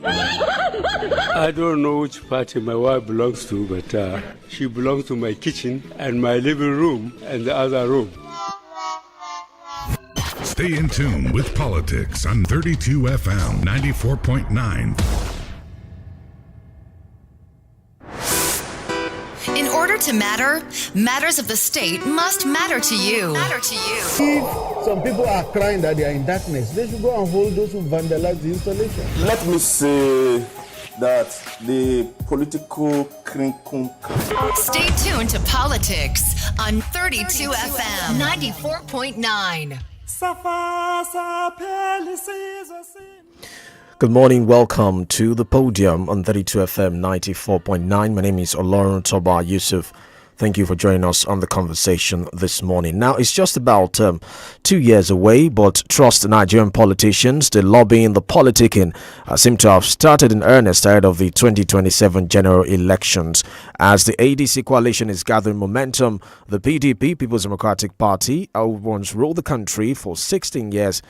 I don't know which party my wife belongs to, but she belongs to my kitchen and my living room and the other room. Stay in tune with politics on 32 FM 94.9. In order to matter, matters of the state must matter to you. If some people are crying that they are in darkness, they should go and hold those who vandalize the installation. Let me say that the political crinkle. Stay tuned to politics on 32 FM 94.9. Good morning, welcome to the Podium on 32 FM 94.9. My name is OLORUNTOBA YUSUF. Thank you for joining us on the conversation this morning. Now, it's just about 2 years away, but trust the Nigerian politicians, the lobbying, the politicking seem to have started in earnest ahead of the 2027 general elections. As the ADC coalition is gathering momentum, the PDP, People's Democratic Party, who once ruled the country for 16 years,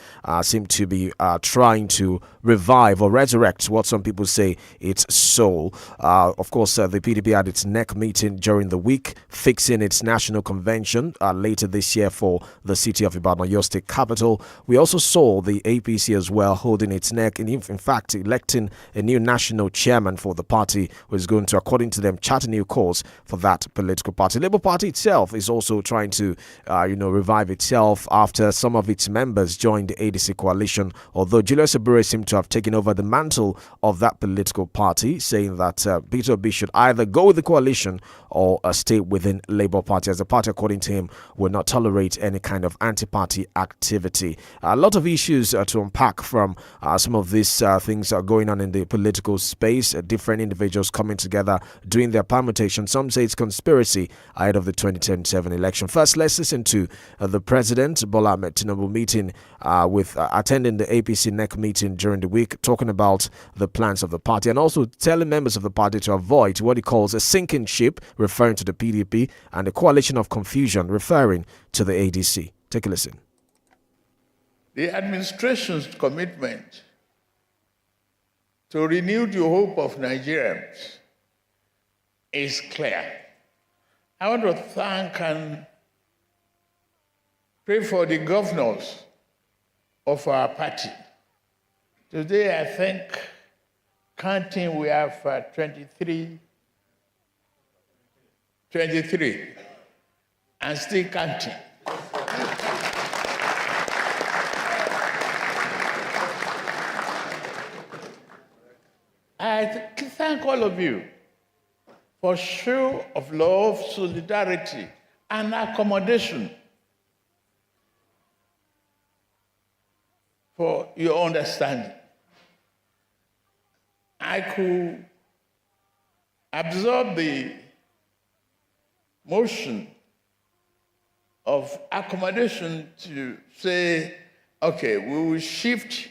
seem to be trying to revive or resurrect what some people say its soul. Of course, the PDP had its NEC meeting during the week, fixing its national convention later this year for the city of Ibadan, your state capital. We also saw the APC as well holding its neck and in fact electing a new national chairman for the party, who is going to, according to them, chart a new course for that political party. Labour Party itself is also trying to revive itself after some of its members joined the ADC coalition, although Julius Ebure seemed to have taken over the mantle of that political party, saying that Peter Obi should either go with the coalition or stay within Labour Party, as the party, according to him, will not tolerate any kind of anti-party activity. A lot of issues to unpack from some of these things are going on in the political space. Different individuals coming together, doing their permutation. Some say it's conspiracy ahead of the 2027 election. First, let's listen to the President, Bola Ahmed Tinubu, meeting attending the APC NEC meeting during the week, talking about the plans of the party and also telling members of the party to avoid what he calls a sinking ship, referring to the PDP, and a coalition of confusion, referring to the ADC. Take a listen. The administration's commitment to renew the hope of Nigerians is clear. I want to thank and pray for the governors of our party. Today, I think, counting, we have 23, and still counting. I thank all of you for show of love, solidarity, and accommodation, for your understanding. I could absorb the motion of accommodation to say, okay, we will shift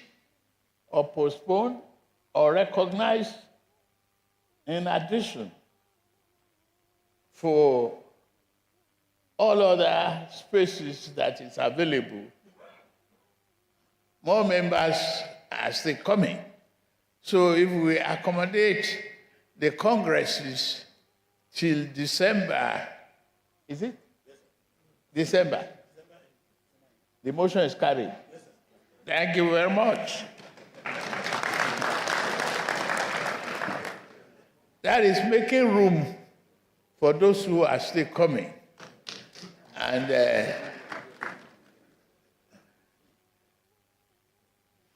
or postpone or recognize in addition for all other spaces that is available. More members are still coming. So if we accommodate the congresses till December, is it? Yes, December. The motion is carried. Yes, thank you very much. That is making room for those who are still coming. And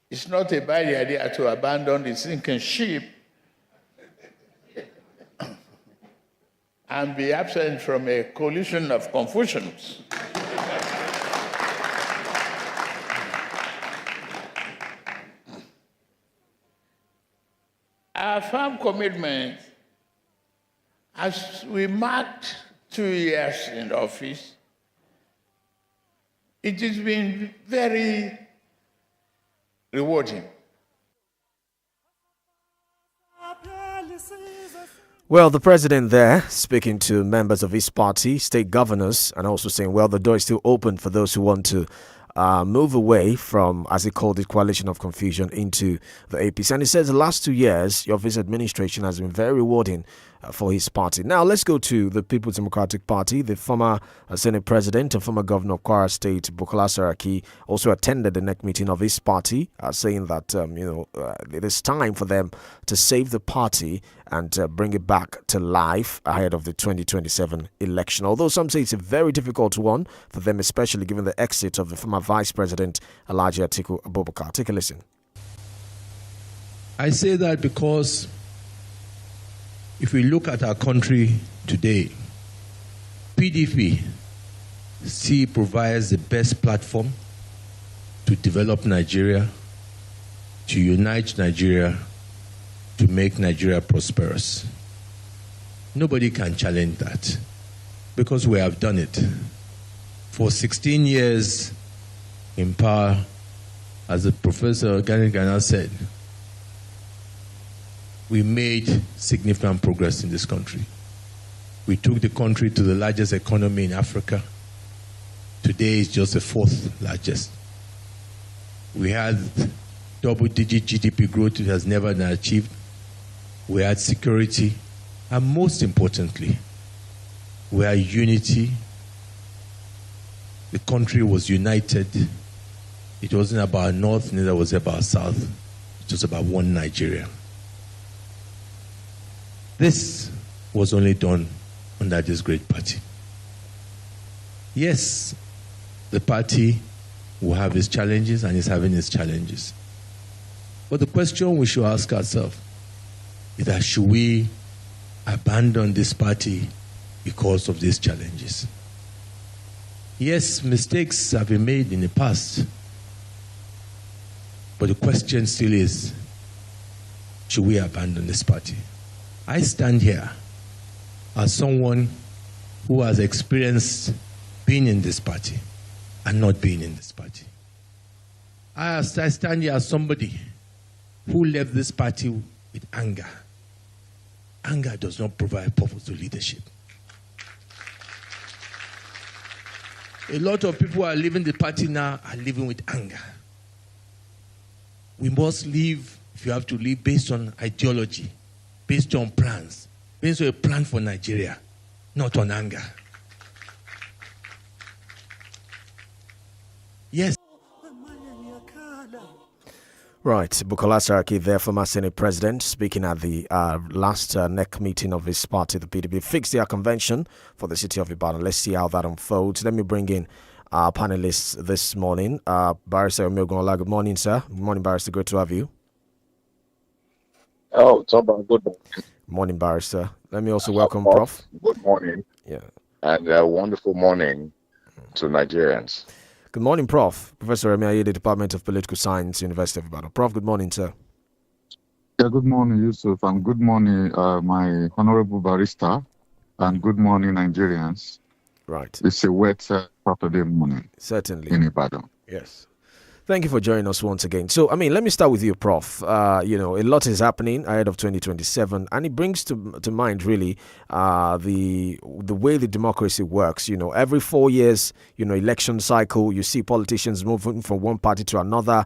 it's not a bad idea to abandon the sinking ship and be absent from a coalition of confusions. Our firm commitment, as we marked 2 years in office, it has been very rewarding. Well, the president there speaking to members of his party, state governors, and also saying, well, the door is still open for those who want to move away from, as he called it, coalition of confusion into the APC. And he says the last 2 years of his administration has been very rewarding for his party. Now, let's go to the People's Democratic Party. The former Senate President and former Governor of Kwara State, Bukola Saraki, also attended the next meeting of his party, saying that it is time for them to save the party and bring it back to life ahead of the 2027 election. Although some say it's a very difficult one for them, especially given the exit of the former Vice President, 𝐒𝐲𝐶𝐃. Take a listen. I say that because if we look at our country today, PDP still provides the best platform to develop Nigeria, to unite Nigeria, to make Nigeria prosperous. Nobody can challenge that because we have done it. For 16 years in power, as the Professor Ghana said, we made significant progress in this country. We took the country to the largest economy in Africa. Today it's just the 4th largest. We had double-digit GDP growth it has never been achieved. We had security. And most importantly, we had unity. The country was united. It wasn't about North, neither was it about South. It was about one Nigeria. This was only done under this great party. Yes, the party will have its challenges and is having its challenges. But the question we should ask ourselves is that should we abandon this party because of these challenges? Yes, mistakes have been made in the past. But the question still is, should we abandon this party? I stand here as someone who has experienced being in this party and not being in this party. I stand here as somebody who left this party with anger. Anger does not provide purpose to leadership. A lot of people who are leaving the party now are living with anger. We must live, if you have to live, based on ideology, based on plans, based on a plan for Nigeria, not on anger. Yes. Right, Bukola Saraki, there, former Senate President, speaking at the last NEC meeting of his party, the PDP, fixed their convention for the city of Ibadan. Let's see how that unfolds. Let me bring in our panelists this morning. Barrister Omeogunla, good morning, sir. Good morning, Barrister. Good to have you. Oh, Toba, good morning. Morning, Barrister. Let me also welcome Prof. Good morning. Yeah. And a wonderful morning to Nigerians. Good morning, Prof. Professor Remi Ayede, Department of Political Science, University of Ibadan. Prof, good morning, sir. Yeah, good morning, Yusuf, and good morning, my honorable barrister, and good morning, Nigerians. Right. It's a wet Saturday morning. Certainly. In Ibadan. Yes. Thank you for joining us once again. So, let me start with you, Prof. A lot is happening ahead of 2027, and it brings to mind really the way the democracy works. Every 4 years, election cycle, you see politicians moving from one party to another,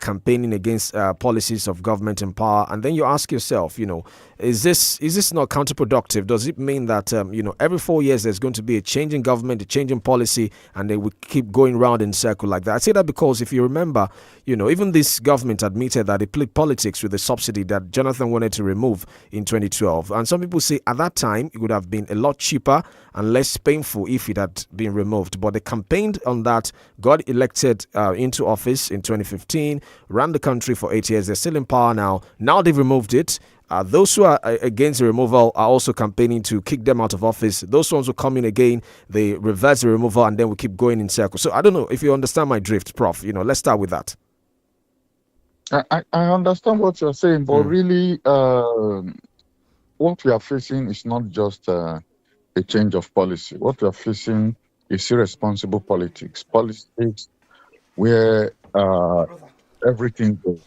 campaigning against policies of government in power, and then you ask yourself, is this not counterproductive? Does it mean that every 4 years there's going to be a change in government, a change in policy, and they will keep going round in circle like that? I say that because if you remember, even this government admitted that it played politics with the subsidy that Jonathan wanted to remove in 2012. And some people say at that time it would have been a lot cheaper and less painful if it had been removed. But they campaigned on that, got elected into office in 2015, ran the country for 8 years. They're still in power now. Now they've removed it. Those who are against the removal are also campaigning to kick them out of office. Those ones who come in again, they reverse the removal, and then we keep going in circles. So I don't know if you understand my drift, Prof. Let's start with that. I understand what you're saying, but really what we are facing is not just a change of policy. What we are facing is irresponsible politics. Politics where everything goes.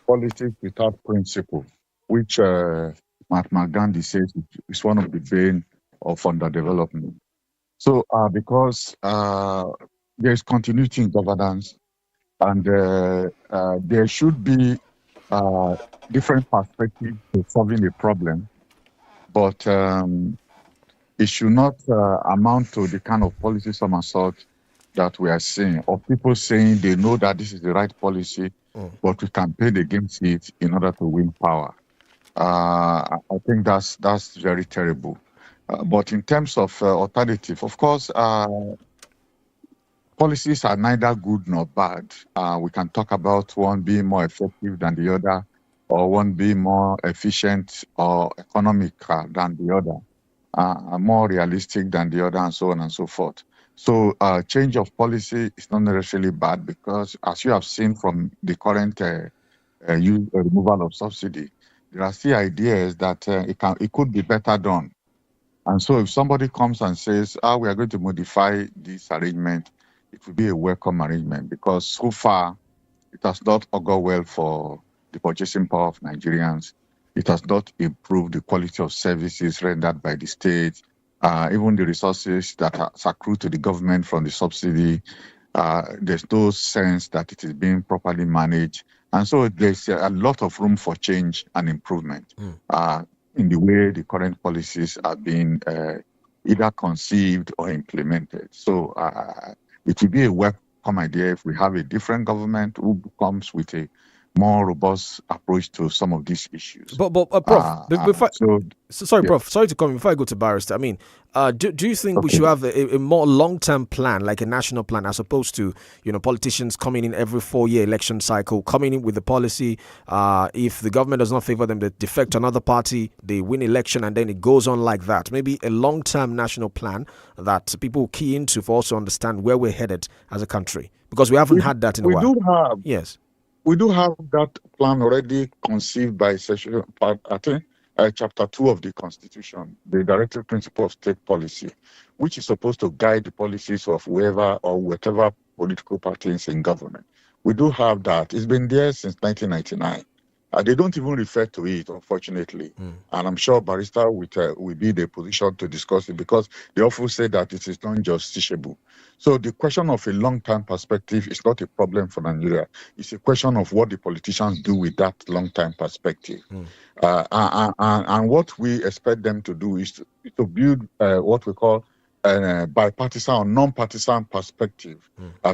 Politics without principle, which Mahatma Gandhi says is one of the bane of underdevelopment. So because there is continuity in governance, and there should be different perspectives to solving a problem, but it should not amount to the kind of policy somersault that we are seeing, or people saying they know that this is the right policy, but we campaign against it in order to win power. I think that's very terrible. But in terms of alternative, of course, policies are neither good nor bad. We can talk about one being more effective than the other, or one being more efficient or economic than the other, more realistic than the other, and so on and so forth. So change of policy is not necessarily bad, because as you have seen from the current removal of subsidy, there are still ideas that it could be better done. And so if somebody comes and says, we are going to modify this arrangement, it will be a welcome arrangement, because so far it has not augured well for the purchasing power of Nigerians. It has not improved the quality of services rendered by the state, even the resources that are accrued to the government from the subsidy. There's no sense that it is being properly managed. And so there's a lot of room for change and improvement in the way the current policies are being either conceived or implemented. So it will be a welcome idea if we have a different government who comes with a more robust approach to some of these issues. But Prof, Prof, sorry to come in before I go to Barrister. I mean, do you think we should have a more long-term plan, like a national plan, as opposed to, politicians coming in every 4-year election cycle, coming in with the policy? If the government does not favor them, they defect to another party, they win election, and then it goes on like that. Maybe a long-term national plan that people key into for us to understand where we're headed as a country, because we haven't had that in a while. We do have. Yes. We do have that plan already conceived by section, I think, chapter 2 of the Constitution, the Directive Principle of State Policy, which is supposed to guide the policies of whoever or whatever political party is in government. We do have that. It's been there since 1999. They don't even refer to it, unfortunately. And I'm sure Barrister will be in the position to discuss it, because they often say that it is non-justiciable. So the question of a long-term perspective is not a problem for Nigeria. It's a question of what the politicians do with that long-term perspective. And what we expect them to do is to build what we call bipartisan or non-partisan perspective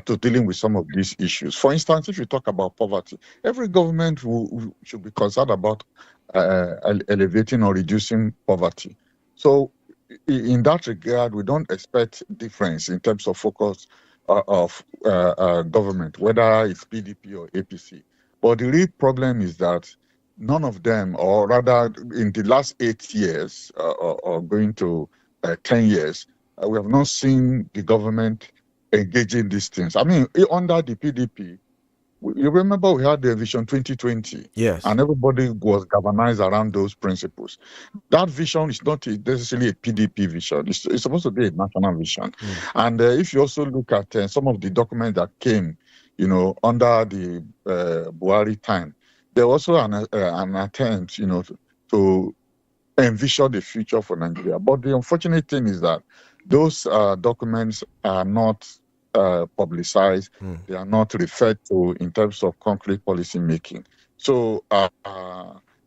to dealing with some of these issues. For instance, if you talk about poverty, every government should be concerned about elevating or reducing poverty. So in that regard, we don't expect difference in terms of focus of government, whether it's PDP or APC. But the real problem is that none of them, or rather in the last 8 years or going to 10 years, we have not seen the government engaging these things. I mean, under the PDP, you remember we had the Vision 2020. Yes. And everybody was galvanized around those principles. That vision is not necessarily a PDP vision. It's supposed to be a national vision. And if you also look at some of the documents that came, under the Buhari time, there was also an attempt, to envision the future for Nigeria. But the unfortunate thing is that those documents are not publicized. They are not referred to in terms of concrete policy making. So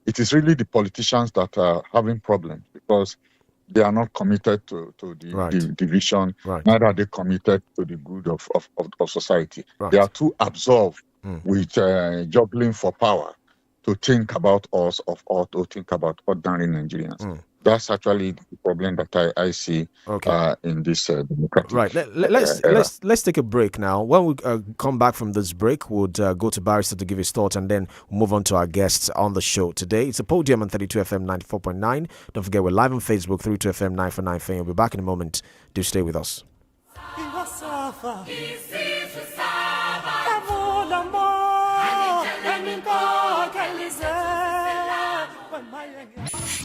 it is really the politicians that are having problems, because they are not committed to the vision. Neither are they committed to the good of society. They are too absorbed with juggling for power to think about us or to think about ordinary Nigerians. That's actually the problem that I see in this democratic. Right. Let's take a break now. When we come back from this break, we'll go to Barrister to give his thoughts, and then we'll move on to our guests on the show today. It's a Podium on 32FM 94.9. Don't forget, we're live on Facebook, 32FM 949. We'll be back in a moment. Do stay with us.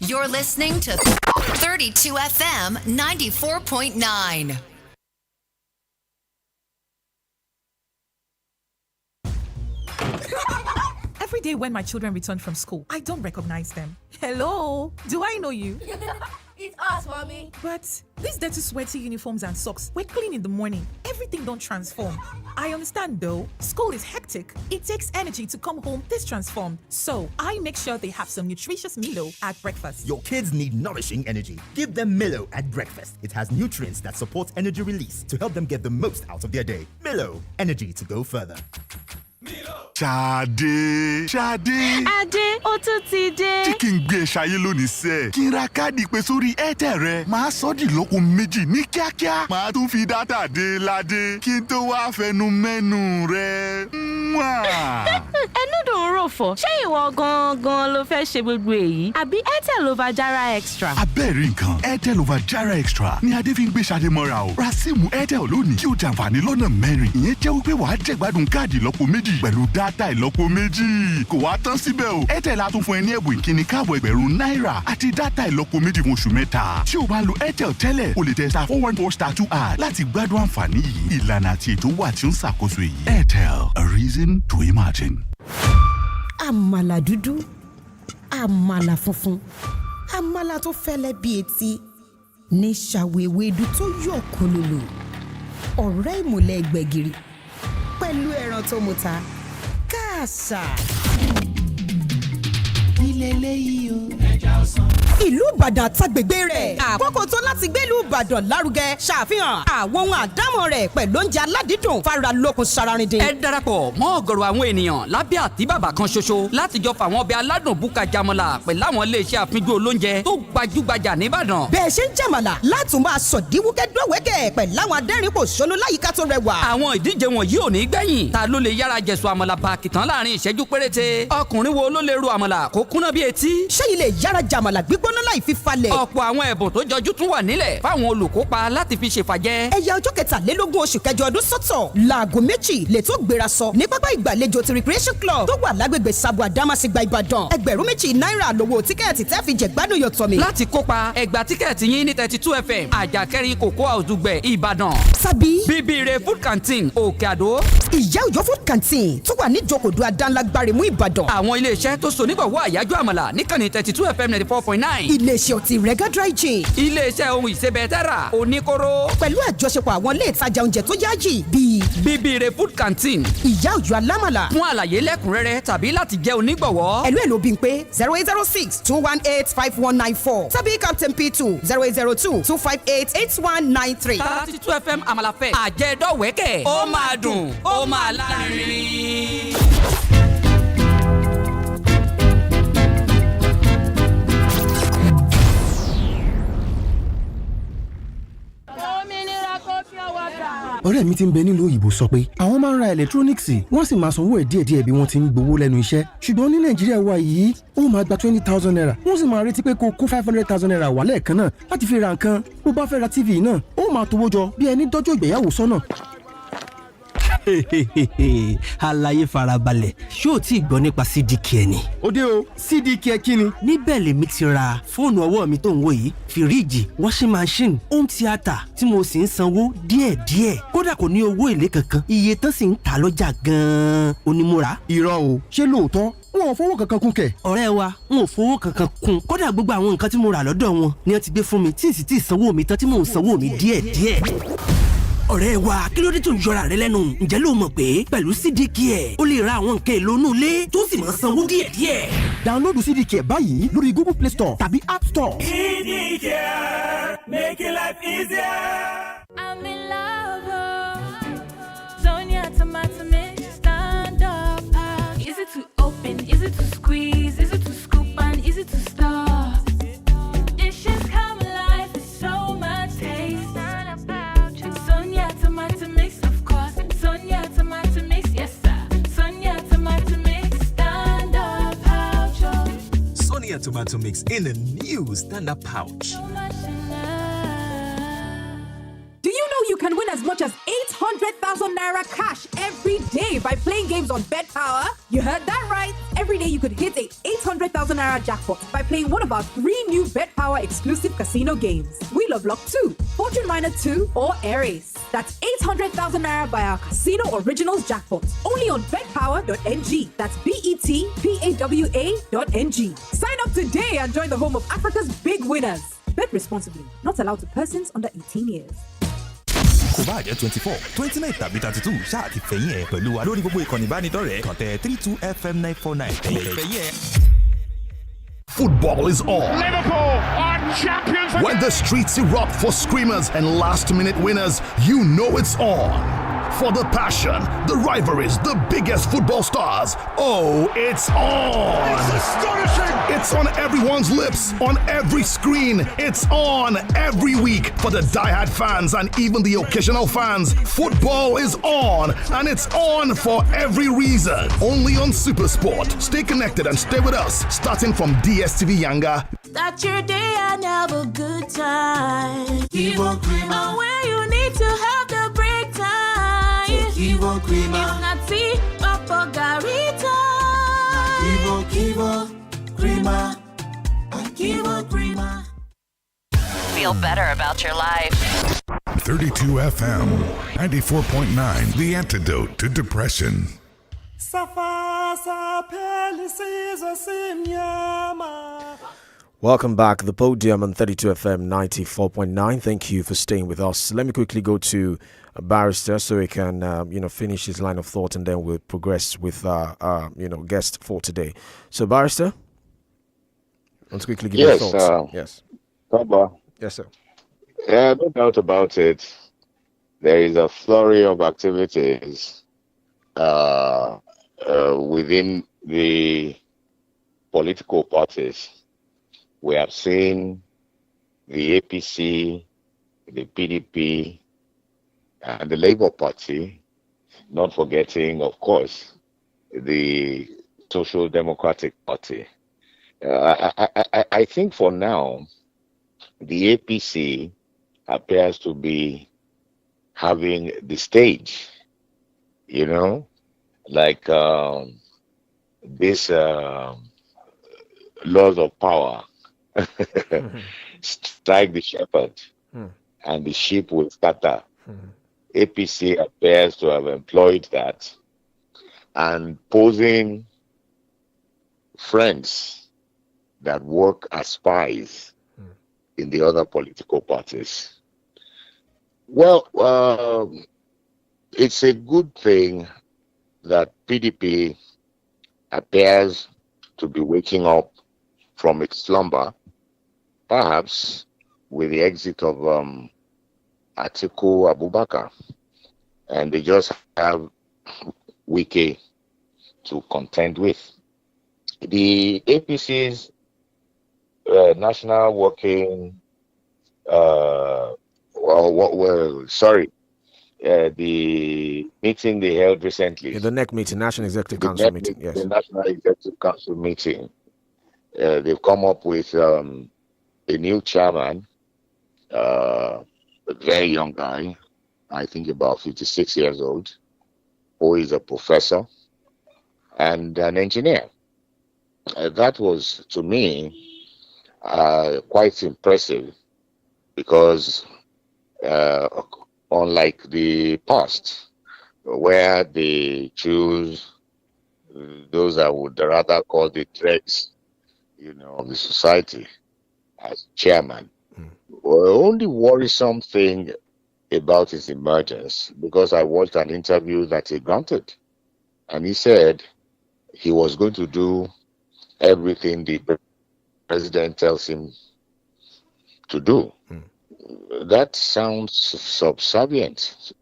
You're listening to 32FM 94.9. Every Every day when my children return from school, I don't recognize them. Hello, do I know you? It's us, mommy. But these dirty sweaty uniforms and socks were clean in the morning. Everything don't transform. I understand though. School is hectic. It takes energy to come home this transformed. So I make sure they have some nutritious Milo at breakfast. Your kids need nourishing energy. Give them Milo at breakfast. It has nutrients that support energy release to help them get the most out of their day. Milo, energy to go further. Ṣadé. Adé, ó tún ti dé. Tí kí n gbé ṣayé lónìí sẹ́. Kí n ra káàdì pé sórí Airtel rẹ. Màá sọ di ìlọ́po méjì ní kíákíá. Màá tún fi dátà dé ládé. Kí n tó wá fẹnu mẹ́nu rẹ. Ẹnu dùn rò fọ̀. Ṣé ìwọ gangan ló fẹ́ ṣe gbogbo èyí? Àbí Airtel over Jara Extra? Abẹ́rẹ́ nǹkan Airtel over Jara Extra ni Adé fi ń gbé Ṣadé mọ́ra o. Ra síìmù Airtel lónìí kí o jàǹfààní lọ́nà mẹ́rin. Ìyẹn jẹ́ wípé wàá jẹ̀gbádùn káàdì ìlọ́po méjì pẹ̀lú dátà ìlọ́po méjì. Kò wá tán síbẹ̀ o. Airtel á tún fún ẹ ní ẹ̀bùn ìkíni káàbọ̀ ẹgbẹ̀rún náírà àti dátà ìlọ́po méjì fún oṣù mẹ́ta. Tí o bá lo Airtel tẹ́lẹ̀, o lè tẹ *414*2# láti gbádùn àǹfààní yìí. Ìlànà àti ètò wà tí ó ń ṣàkóso èyí. Airtel, a reason to imagine. Àmàlà dúdú, àmàlà funfun, àmàlà tó fẹ́lẹ́ bí etí, ní ṣàwéwédú tó yọ̀ kólólò, ọ̀rẹ́ ìmùlẹ̀ gbẹ̀gìrì, pẹ̀lú ẹran tó muta, káàsà. Ilé eléyìí o. Ẹja ọsàn. Ìlú Ìbàdàn àtàgbègbè rẹ̀. Àkókò tó láti gbé ìlú Ìbàdàn lárugẹ ṣàfihàn àwọn ohun àdámọ̀ rẹ̀ pẹ̀lú oúnjẹ aládìídùn fara lókun sararindin. Ẹ darapọ̀ mọ́ ọ̀gọ̀rọ̀ àwọn ènìyàn lábẹ́ àtíbàbà kan ṣoṣo láti jọ fàwọn ọbẹ̀ aládùn búka jamọ̀là pẹ̀lú àwọn iléeṣẹ́ àfijù olóúnjẹ tó gbajúgbajà nìbàdàn. Bẹ́ẹ̀ ṣe ń jàmàlà látún máa sọ̀díwúkẹ́ dọ́wẹ́kẹ̀ pẹ̀lú àwọn adẹ́rìnpòṣónú láyìíká tó rẹwà. Àwọn ìdíje wọ̀nyí ò ní gbẹ̀yìn. Ta ló lè yára jẹ̀sùn àmàlà bàkìtàn láàrin ìṣẹ́jú péréte? Ọkùnrin wo ló lè ro àmàlà kó kúnná bí etí? Ṣẹ́yìn lè yára jàmàlà gbígbóná láì fi falẹ̀. Ọ̀pọ̀ àwọn ẹ̀bùn tó jọjú tún wà nílẹ̀ fáwọn olùkópa láti fi ṣèfàjẹ́. Ẹ̀yà ọjọ́ 23 oṣù kẹjọ ọdún sọ́tọ̀ láago 2 lè tó gbéra sọ ní pápá ìgbàlejò ti Recreation Club tó wà lágbègbè Sabo Àdámàsìgbà Ìbàdàn. $2,000 náírà lówó tíkẹ́ẹ̀tì tẹ́ fi jẹ̀gbádùn yọ̀tọ̀ mi. Láti kópa ẹgbà tíkẹ́ẹ̀tì yín ní 32 FM Àjàkẹ́rin Cocoa House Dùgbẹ̀ Ìbàdàn. Sábì. Bíbíire Food Canteen Òkè Àdó. Ìyá Òjó Food Canteen tó wà ní Ìjókòó Adánlágbárimú Ìbàdàn. Àwọn iléeṣẹ́ tó so nígbàwọ́ àyájọ́ àmàlà níkànnì 32 FM 94.9. Iléeṣẹ́ ọtí Rega Dry Gin. Iléeṣẹ́ ohun ìsebẹ̀ Terra Oníkóró. Pẹ̀lú àjọṣepọ̀ àwọn ilé ìtajà oúnjẹ tó yáàyè bíi Bíbíire Food Canteen. Ìyá Òjó Alámàlà. Fún àlàyé lẹ́kùnrẹ́rẹ́ tàbí láti jẹ́ onígbọ̀wọ́. Ẹ̀lú Bímpé 0806-218-5194 tàbí Captain P2 0802-258-8193. 32 FM Àmàlà Fest. Àjẹdọ̀wẹ́kẹ̀. Ó máa dùn, ó máa lárinrin. ọ̀rẹ́ mi tí ń bẹ nílùú òyìnbó sọ pé àwọn máa ń ra ẹlẹtíróníìksì wọ́n sì máa sanwó ẹ̀ díẹ̀díẹ̀ bí wọ́n ti ń gbowó lẹ́nu iṣẹ́ ṣùgbọ́n ní nàìjíríà wa yìí ó máa gba 20,000 naira wọ́n sì máa retí pé kó 500,000 naira wà lẹ́ẹ̀kan náà láti fi ra nǹkan bó bá fẹ́ ra tv náà ó máa towó jọ bí ẹni dọ́jọ́ ìgbéyàwó sọ́nà. àlàyé farabalẹ̀ ṣé o tí ì gbọ́ nípa CDK ni. ó dé o CDK kí ni. níbẹ̀ lèmi ti ra fóònù ọwọ́ mi tó ń wò yìí fìríìjì washing machine home theatre tí mo sì ń sanwó díẹ̀díẹ̀ kódà kò ní owó èlé kankan iye tán sì ń tà lọ́jà gan-an onímọ̀ra. irọ́ o ṣé lóòótọ́ wọn ò fowó kankan kún kẹ̀. ọ̀rẹ́ wa n ò fowó kankan kún kódà gbogbo àwọn nǹkan tí mo rà lọ́dọ̀ wọn ni wọ́n ti gbé fún mi tí ì sì tí ì sanwó mi tán tí mò ń sanwó mi díẹ̀díẹ̀. ọ̀rẹ́ wa kí ló dé tó ń yọra rẹ lẹ́nu ǹjẹ́ ló mọ̀ pé pẹ̀lú CDK o lè ra àwọn nǹkan èlò inú ilé tó sì máa sanwó díẹ̀díẹ̀. download CDK báyìí lórí Google Play Store tàbí App Store. CDK, making life easier. I'm in love. Sonia tomato mix, stand up. Easy to open, easy to squeeze, easy to scoop and easy to stir. Dishes come alive with so much taste. Sonia tomato mix, of course. Sonia tomato mix, yes sir. Sonia tomato mix, stand up pouch. Sonia tomato mix in a new stand-up pouch. Do you know you can win as much as 800,000 naira cash every day by playing games on Bet Power? You heard that right. Every day you could hit a 800,000 naira jackpot by playing one of our 3 new Bet Power exclusive casino games. Wheel of Luck 2, Fortune Miner 2, or Aries. That's 800,000 naira by our casino originals jackpot. Only on betpower.ng. That's BETPAWA.ng. Sign up today and join the home of Africa's big winners. Bet responsibly. Not allowed to persons under 18 years. kò bá jẹ́ 24 29 tàbí 32 ṣáà ti fẹ̀yìn ẹ̀ pẹ̀lú wa lórí gbogbo ìkànnì ìbánidọ́rẹ̀ẹ́ kàn tẹ 32FM949 fẹ̀yìn ẹ̀. Football is on. Liverpool are champions. When the streets erupt for screamers and last-minute winners, you know it's on. For the passion, the rivalries, the biggest football stars. Oh, it's on. It's astonishing. It's on everyone's lips, on every screen. It's on every week for the die-hard fans and even the occasional fans. Football is on, and it's on for every reason. Only on SuperSport. Stay connected and stay with us, starting from DSTV Yanga. Start your day and have a good time. Kivo Creamer. Where you need to have the break time. Kivo Creamer. If not tea, Papa Garita. Kivo Creamer. Kivo Creamer. Feel better about your life. 32 FM, 94.9, the antidote to depression. Welcome back. The Podium on 32 FM 94.9. Thank you for staying with us. Let me quickly go to a barrister so he can, finish his line of thought, and then we'll progress with, guest for today. So, barrister, let's quickly give your thoughts. Yes. Baba. Yes, sir. Yeah, no doubt about it. There is a flurry of activities within the political parties. We have seen the APC, the PDP, and the Labour Party, not forgetting, of course, the Social Democratic Party. I think for now, the APC appears to be having the stage, like this laws of power. Strike the shepherd and the sheep will scatter. APC appears to have employed that and posing friends that work as spies in the other political parties. Well, it's a good thing that PDP appears to be waking up from its slumber, perhaps with the exit of Atiku Abubakar, and they just have YUSUF to contend with. The APC's national working, the meeting they held recently. The NEC meeting, National Executive Council meeting, yes. The National Executive Council meeting. They've come up with a new chairman, a very young guy, I think about 56 years old, who is a professor and an engineer. That was, to me, quite impressive because unlike the past, where they choose those I would rather call the dregs, of the society as chairman. Only worrisome thing about his emergence, because I watched an interview that he granted, and he said he was going to do everything the president tells him to do. That sounds subservient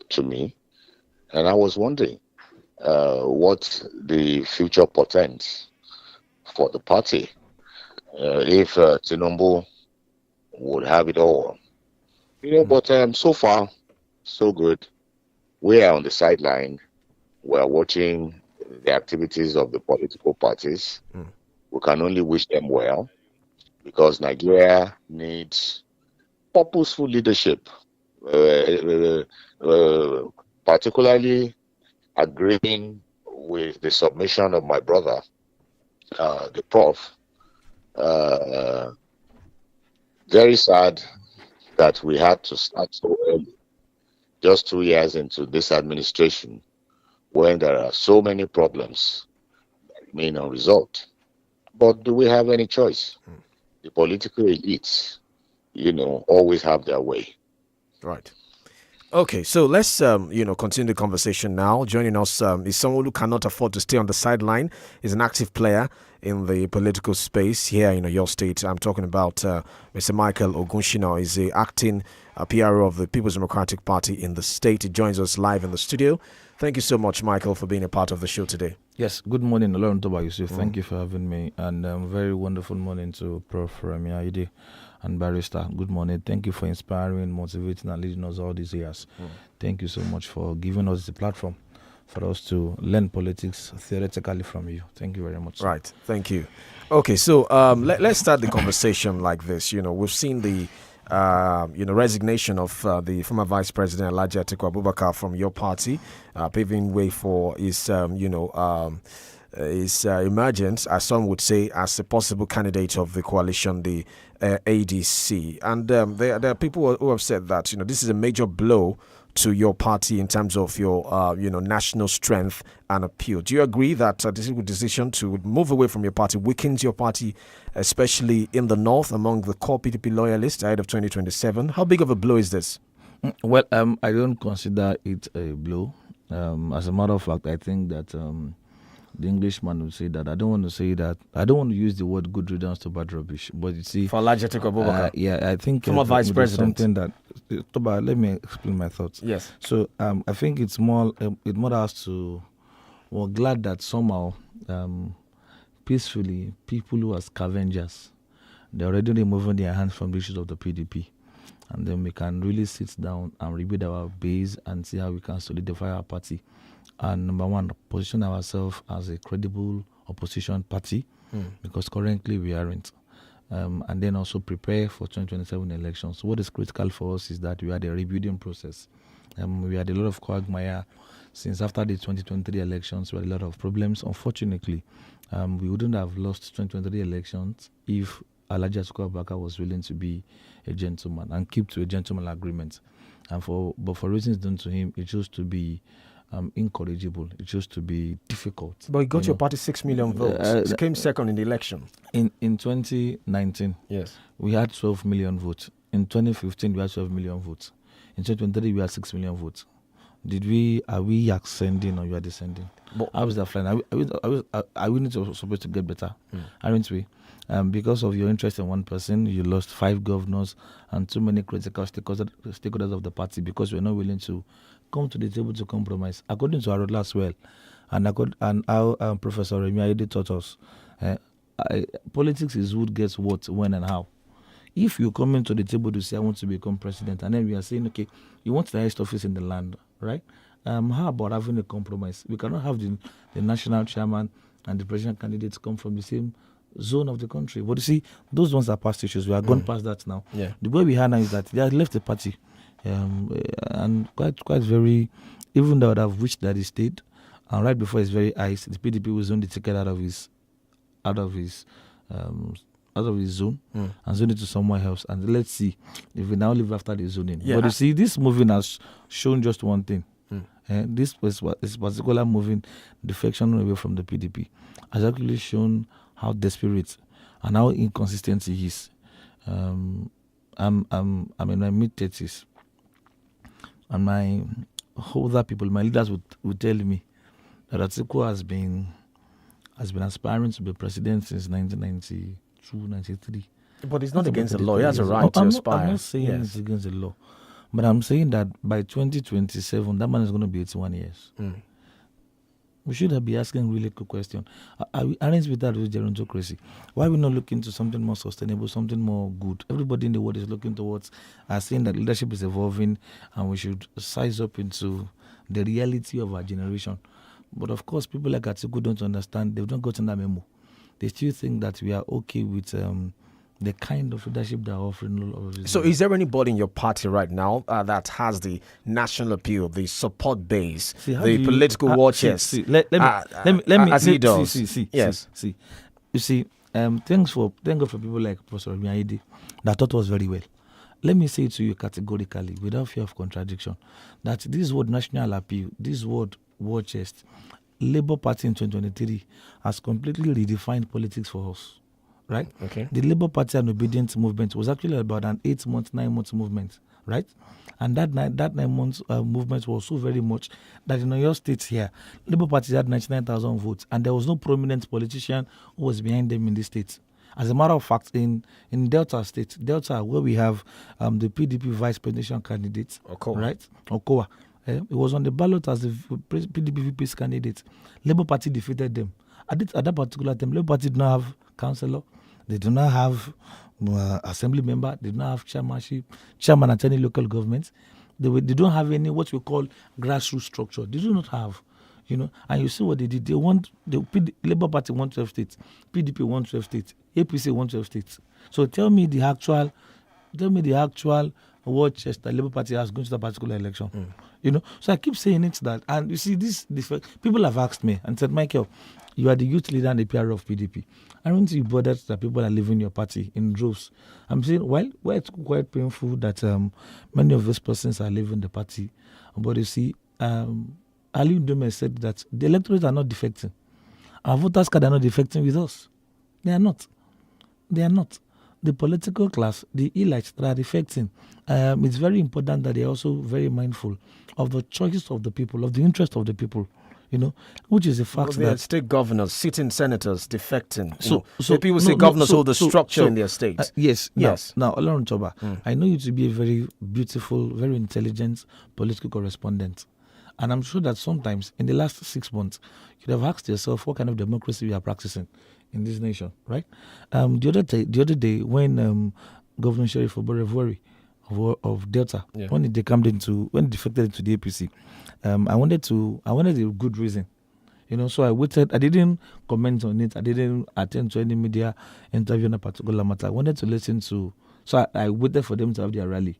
to me, and I was wondering what the future portends for the party if Tinubu would have it all. But so far, so good. We are on the sideline. We are watching the activities of the political parties. We can only wish them well, because Nigeria needs purposeful leadership, particularly agreeing with the submission of my brother, the Prof. Very sad that we had to start so early, just 2 years into this administration, when there are so many problems that remain unresolved. But do we have any choice? The political elites always have their way. Right. Okay, so let's continue the conversation now. Joining us is someone who cannot afford to stay on the sideline. He's an active player in the political space here in your state. I'm talking about Mr. Michael Ogunshina. He's the acting PRO of the People's Democratic Party in the state. He joins us live in the studio. Thank you so much, Michael, for being a part of the show today. Yes, good morning, OLORUNTOBA YUSUF. Thank you for having me, and very wonderful morning to Prof. Iyakh and Barrister. Good morning. Thank you for inspiring, motivating, and leading us all these years. Thank you so much for giving us the platform for us to learn politics theoretically from you. Thank you very much. Right. Thank you. Okay, so let's start the conversation like this. We've seen the resignation of the former Vice President Alhaji Atiku Abubakar from your party, paving way for his emergence, as some would say, as a possible candidate of the coalition, the ADC. And there are people who have said that this is a major blow to your party in terms of your national strength and appeal. Do you agree that this decision to move away from your party weakens your party, especially in the north among the core PDP loyalists ahead of 2027? How big of a blow is this? Well, I don't consider it a blow. As a matter of fact, I think that the Englishman would say that. I don't want to use the word good riddance to bad rubbish. But you see, for Alhaji Atiku Abubakar, yeah, I think former Vice President. Something that. Toba, let me explain my thoughts. Yes. So I think it's more. It more has to. We're glad that somehow, peacefully, people who are scavengers, they're already removing their hands from the issues of the PDP, and then we can really sit down and rebuild our base and see how we can solidify our party. And number one, position ourselves as a credible opposition party, because currently we aren't. And then also prepare for 2027 elections. What is critical for us is that we had a rebuilding process. We had a lot of quagmire since after the 2023 elections. We had a lot of problems. Unfortunately, we wouldn't have lost 2023 elections if Alhaji Atiku Abubakar was willing to be a gentleman and keep to a gentleman agreement. But for reasons done to him, it chose to be incorrigible. It chose to be difficult. But you got your party 6 million votes. It came second in the election. In 2019, yes, we had 12 million votes. In 2015, we had 12 million votes. In 2023, we had 6 million votes. Are we ascending or you are descending? How is that flying? Are we supposed to get better? Aren't we? Because of your interest in one person, you lost 5 governors and too many critical stakeholders of the party because we're not willing to come to the table to compromise. According to Harold as well, and how Professor Iyakh taught us, politics is who gets what, when, and how. If you come into the table to say, I want to become president, and then we are saying, okay, you want the highest office in the land, right? How about having a compromise? We cannot have the national chairman and the president candidates come from the same zone of the country. But you see, those ones are past issues. We are gone past that now. Yeah. The way we have now is that they have left the party. And quite very, even though they have reached that state, and right before his very eyes, the PDP was zoned the ticket out of his zone and zoned it to somewhere else. And let's see if we now live after the zoning. Yeah. But you see, this moving has shown just one thing. This particular moving defection away from the PDP has actually shown how desperate and how inconsistent he is. I'm in my mid-30s. And my older people, my leaders would tell me that Atiku has been aspiring to be president since 1992, 93. But it's not against the law. He has a right to aspire. I'm not saying it's against the law. But I'm saying that by 2027, that man is going to be 81 years. We should be asking really good question. Aren't we that with gerontocracy? Why are we not looking to something more sustainable, something more good? Everybody in the world is looking towards saying that leadership is evolving and we should size up into the reality of our generation. But of course, people like Atiku don't understand. They've not gotten that memo. They still think that we are okay with the kind of leadership they're offering. All of this. So is there anybody in your party right now that has the national appeal, the support base, the political war chest? Let me as he does. See. You see, thank God for people like Professor Iyakh that taught us very well. Let me say to you categorically, without fear of contradiction, that this word national appeal, this word war chest, Labour Party in 2023 has completely redefined politics for us. right? Okay. The Labour Party and Obedience movement was actually about an 8-month, 9-month movement, right? And that 9 months movement was so very much that in your states here, Labour Party had 99,000 votes, and there was no prominent politician who was behind them in the states. As a matter of fact, in Delta State, where we have the PDP vice presidential candidate, right? Okowa. It was on the ballot as the PDP VP's candidate. Labour Party defeated them. At that particular time, Labour Party did not have councillor, they do not have assembly member, they do not have chairman at any local government. They don't have any what we call grassroots structure. They do not have. And you see what they did. Labour Party won 12 states, PDP won 12 states, APC won 12 states. So tell me the actual war chest that Labour Party has going to that particular election. So I keep saying it that, and you see this people have asked me and said, Michael, you are the youth leader and the PR of PDP. I don't think you bothered that people are leaving your party in droves. I'm saying, well, it's quite painful that many of those persons are leaving the party. But you see, Ali Dume said that the electorates are not defecting. Our voters card are not defecting with us. They are not. The political class, the elites that are defecting, it's very important that they are also very mindful of the choices of the people, of the interest of the people, which is a fact that state governors, sitting senators defecting. So people say governors hold the structure in their states. Yes. Now, OLORUNTOBA, I know you to be a very beautiful, very intelligent political correspondent. And I'm sure that sometimes in the last 6 months, you'd have asked yourself what kind of democracy we are practicing in this nation, right? The other day, when Governor Sheriff Oborevwori of Delta, when he defected into the APC, I wanted a good reason, So I waited. I didn't comment on it. I didn't attend to any media interview on a particular matter. I wanted to listen to. So I waited for them to have their rally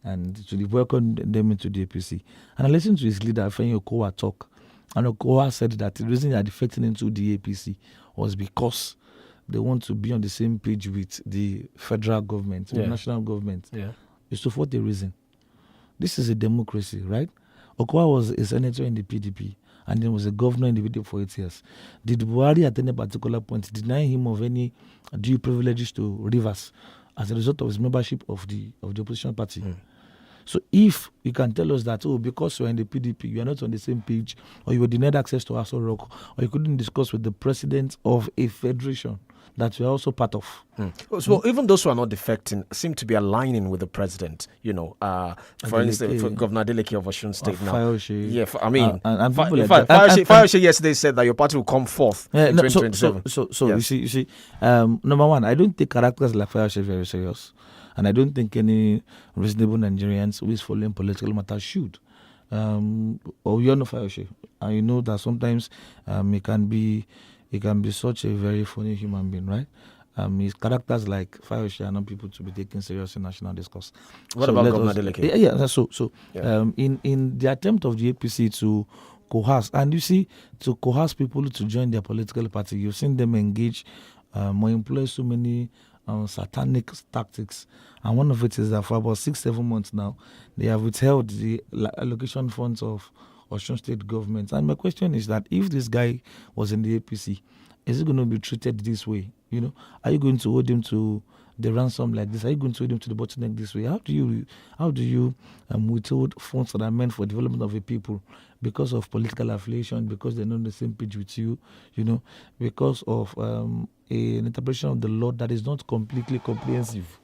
and to welcome them into the APC. And I listened to his leader, Femi Okowa, talk. And Okowa said that the reason they are defecting into the APC was because they want to be on the same page with the federal government, the national government. So for what the reason? This is a democracy, right? Okowa was a senator in the PDP and then was a governor in the PDP for 8 years. Did Buhari at any particular point deny him of any due privileges to Rivers as a result of his membership of the opposition party? So if you can tell us that, because you're in the PDP, you are not on the same page, or you were denied access to Aso Rock, or you couldn't discuss with the president of a federation that you are also part of. So even those who are not defecting seem to be aligning with the president, for instance, for Governor Adeleke of Osun State now. Fayose yesterday said that your party will come forth in 2027. You see, number one, I don't take characters like Fayose very serious. And I don't think any reasonable Nigerians who is following political matters should. You know Fayose, and you know that sometimes he can be such a very funny human being, right? His characters like Fayose are not people to be taken seriously in national discourse. What about Governor Adeleke? In the attempt of the APC to coerce, and you see, to coerce people to join their political party, you've seen them engage or employ so many satanic tactics, and one of it is that for about 6-7 months now they have withheld the allocation funds of Osun State government. And my question is that if this guy was in the APC, is he going to be treated this way? Are you going to hold him to the ransom like this? Are you going to hold him to the bottleneck this way? How do you withhold funds that are meant for development of a people because of political affiliation, because they're not on the same page with you, because of an interpretation of the law that is not completely comprehensive?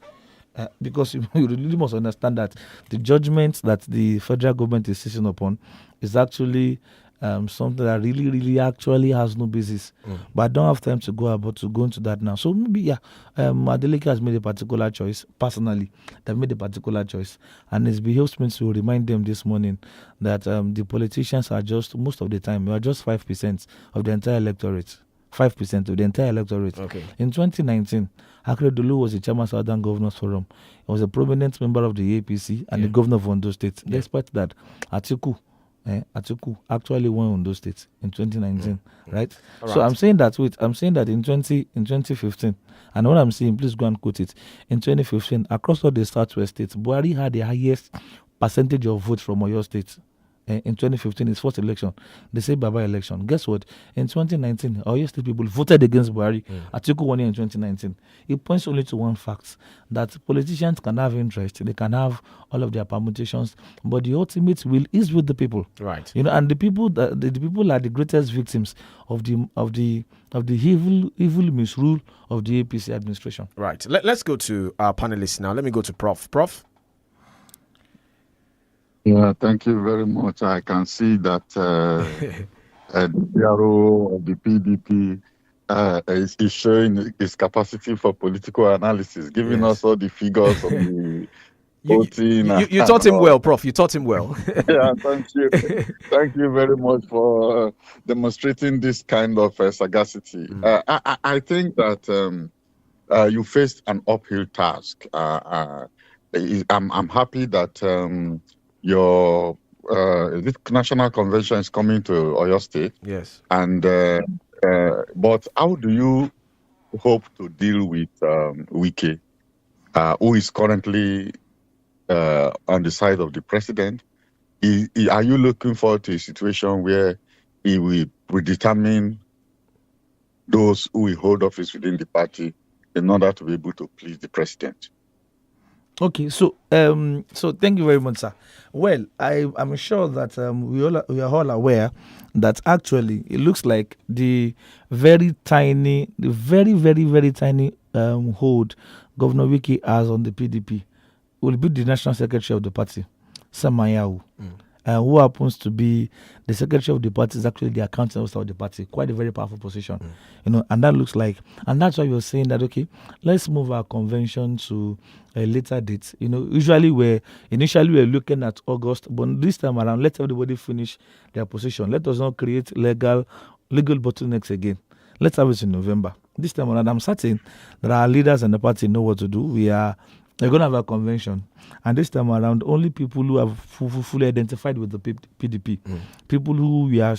Because you really must understand that the judgment that the federal government is sitting upon is actually something that really, really actually has no basis. But I don't have time to go into that now. So maybe, Adeleke has made a particular choice. Personally, they've made a particular choice. And it's behoves me to remind them this morning that the politicians are just, most of the time, they are just 5% of the entire electorate. 5% of the entire electorate. Okay. In 2019, Akeredolu was the chairman of Southern Governors Forum. He was a prominent member of the APC and the governor of Ondo State. Despite that, Atiku actually won Ondo State in 2019, right? So I'm saying that in 2015, and what I'm saying, please go and quote it. In 2015, across all the Southwest states, Buhari had the highest percentage of votes from Oyo State. in 2015, his first election, they say Baba election. Guess what? In 2019, Oyo State people voted against Buhari. Atiku won in 2019. It points only to one fact, that politicians can have interest, they can have all of their permutations, but the ultimate will is with the people. Right. And the people the people are the greatest victims of the evil misrule of the APC administration. Right. Let's go to our panelists now. Let me go to Prof. Prof. Yeah, thank you very much. I can see that the PRO of the PDP is showing its capacity for political analysis, giving us all the figures of the voting. You taught him well, Prof. You taught him well. Yeah, thank you. Thank you very much for demonstrating this kind of sagacity. I think that you faced an uphill task. I'm happy that your this national convention is coming to Oyo State. Yes. And but how do you hope to deal with Wike, who is currently on the side of the president? Are you looking forward to a situation where he will predetermine those who will hold office within the party in order to be able to please the president? Okay, so thank you very much, sir. Well, I'm sure that we are all aware that actually it looks like the very, very, very tiny hold Governor Wike has on the PDP will be the national secretary of the party, Samayahu. Who happens to be the secretary of the party is actually the accounting officer of the party. Quite a very powerful position, and that looks like, and that's why you're saying that, okay, let's move our convention to a later date. Usually initially we're looking at August, but this time around, let everybody finish their position. Let us not create legal bottlenecks again. Let's have it in November. This time around, I'm certain that our leaders and the party know what to do. We're going to have a convention. And this time around, only people who have fully identified with the PDP, people who we are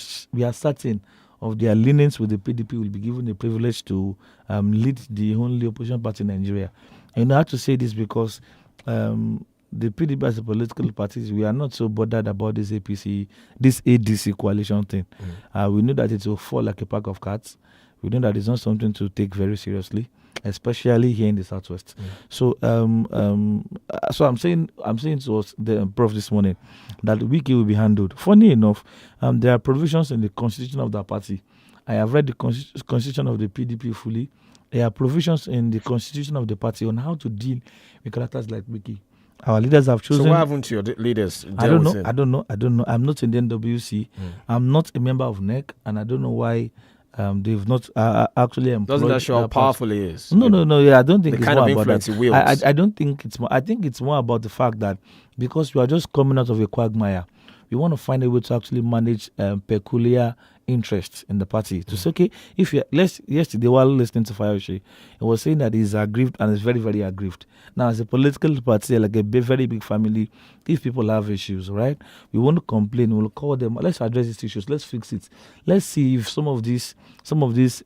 certain of their leanings with the PDP will be given the privilege to lead the only opposition party in Nigeria. And I have to say this because the PDP as a political party, we are not so bothered about this ADC coalition thing. We know that it will fall like a pack of cards. We know that it's not something to take very seriously, especially here in the Southwest. So I'm saying to us, the Prof, this morning, that Wike will be handled. Funny enough, there are provisions in the constitution of the party. I have read the constitution of the PDP fully. There are provisions in the constitution of the party on how to deal with characters like Wike. Our leaders have chosen. So what happened to your leaders? I don't know. I'm not in the NWC. I'm not a member of NEC, and I don't know why. They've not actually employed. Doesn't that show how powerful he is? No. Yeah, I don't think the it's kind more of about influence that. he wields. I don't think it's more. I think it's more about the fact that because we are just coming out of a quagmire, we want to find a way to actually manage peculiar interests in the party. To say, okay, yesterday while listening to Fayose, he was saying that he's aggrieved and is very, very aggrieved. Now, as a political party, like a very big family, if people have issues, right, we want to complain. We'll call them. Let's address these issues. Let's fix it. Let's see if some of these,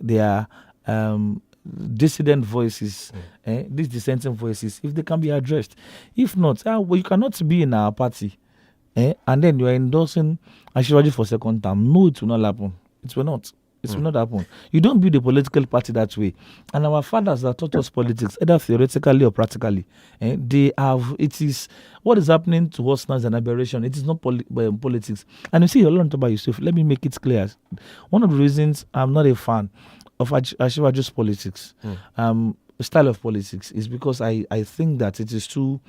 they are dissident voices, these dissenting voices, if they can be addressed. If not, you cannot be in our party. And then you are endorsing Ashwaji for second term. No, it will not happen. It will not. It will not happen. You don't build a political party that way. And our fathers that taught us politics, either theoretically or practically, it is what is happening to us now is an aberration. It is not politics. And you see, OLORUNTOBA YUSUF, let me make it clear. One of the reasons I'm not a fan of Ashwaji's politics, style of politics, is because I think that it is too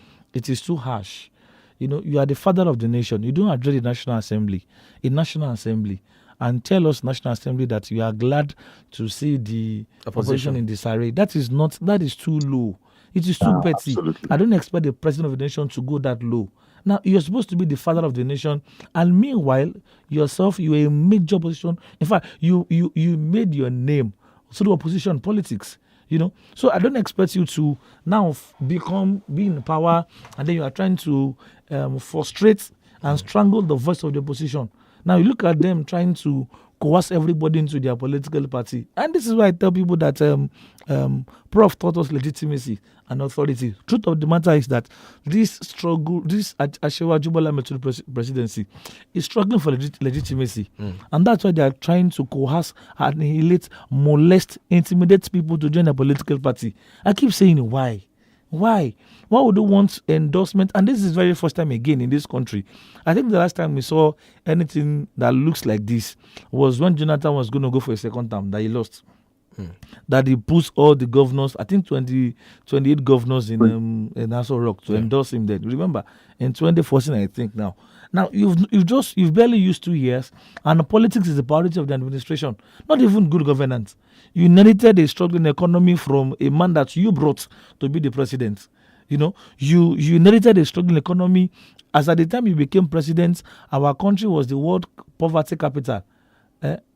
harsh. You are the father of the nation. You don't address the National Assembly, and tell us, National Assembly, that you are glad to see the opposition in disarray. That is too low. It is too petty. Absolutely. I don't expect the president of the nation to go that low. Now, you're supposed to be the father of the nation, and meanwhile, yourself, you are a major opposition. In fact, you made your name through opposition politics. So I don't expect you to now be in power, and then you are trying to frustrate and strangle the voice of the opposition. Now you look at them trying to coerce everybody into their political party. And this is why I tell people that Prof taught us legitimacy and authority. Truth of the matter is that this struggle, this Ashewa Jubala Metro presidency is struggling for legitimacy. And that's why they are trying to coerce, annihilate, molest, intimidate people to join a political party. I keep saying why? Why? Why would you want endorsement? And this is very first time again in this country. I think the last time we saw anything that looks like this was when Jonathan was going to go for a second term that he lost. That he puts all the governors, I think 28 governors in Aso Rock to endorse him then. Remember, in 2014, I think now. Now, you've barely used 2 years, and politics is the priority of the administration, not even good governance. You inherited a struggling economy from a man that you brought to be the president. You know, you inherited a struggling economy. As at the time you became president, our country was the world poverty capital.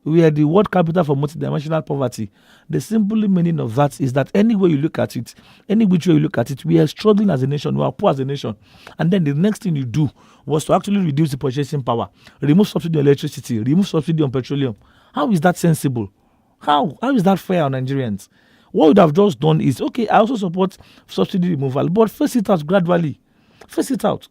We are the world capital for multidimensional poverty. The simple meaning of that is that any way you look at it, any which way you look at it, we are struggling as a nation, we are poor as a nation. And then the next thing you do was to actually reduce the purchasing power, remove subsidy on electricity, remove subsidy on petroleum. How is that sensible? How is that fair on Nigerians? What would have just done is, okay, I also support subsidy removal, but face it out gradually. Face it out.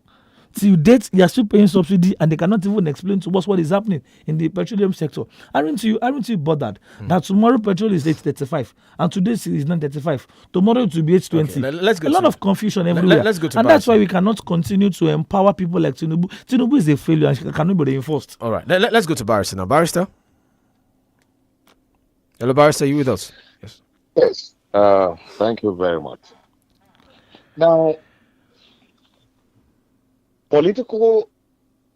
Till date, you are still paying subsidy, and they cannot even explain to us what is happening in the petroleum sector. Aren't you bothered that tomorrow petrol is 8.35 and today is 9.35? Tomorrow it will be 8.20. Okay, let's go. A lot of confusion everywhere. Let's go to and that's why we cannot continue to empower people like Tinubu. Tinubu is a failure and cannot be reinforced. All right, let's go to Barrister now. Barrister? Hello, Barrister, are you with us? Yes. Yes. Thank you very much. Now, political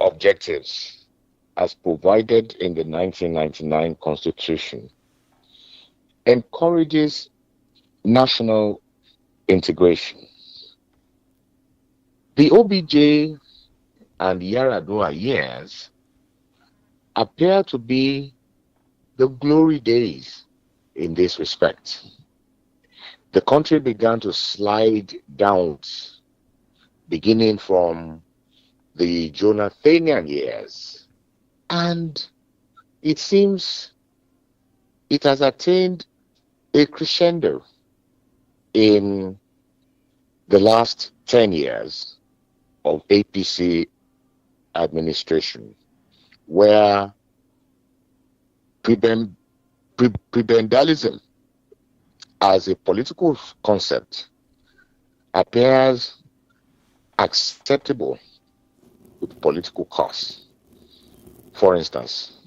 objectives as provided in the 1999 Constitution encourages national integration. The OBJ and Yar'Adua years appear to be the glory days in this respect. The country began to slide downwards, beginning from the Jonathanian years, and it seems it has attained a crescendo in the last 10 years of APC administration, where prebendalism as a political concept appears acceptable with political cause. For instance,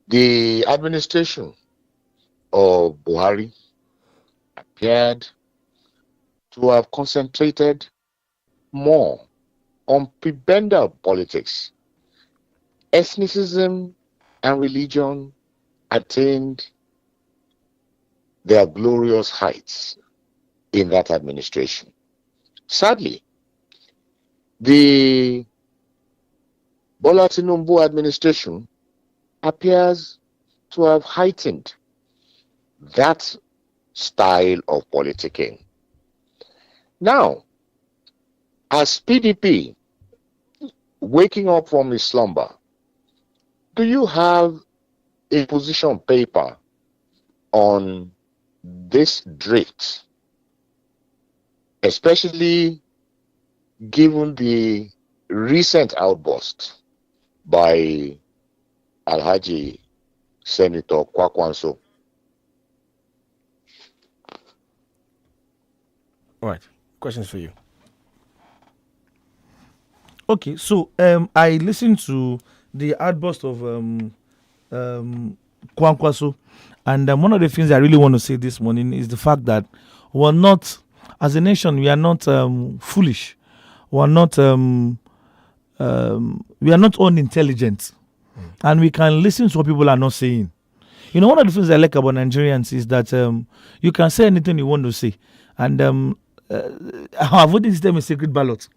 the administration of Buhari appeared to have concentrated more on prebendal politics. Ethnicism and religion attained their glorious heights in that administration. Sadly, the Bola Tinubu administration appears to have heightened that style of politicking. Now, as PDP waking up from its slumber, do you have a position paper on this drift, especially given the recent outburst by Alhaji Senator Kwakwanso? All right, questions for you. Okay, so I listened to the outburst of Kwankwaso, and one of the things I really want to say this morning is the fact that we're not, as a nation, we are not foolish. We're not unintelligent, and we can listen to what people are not saying. You know, one of the things I like about Nigerians is that you can say anything you want to say, and our voting system is secret ballot.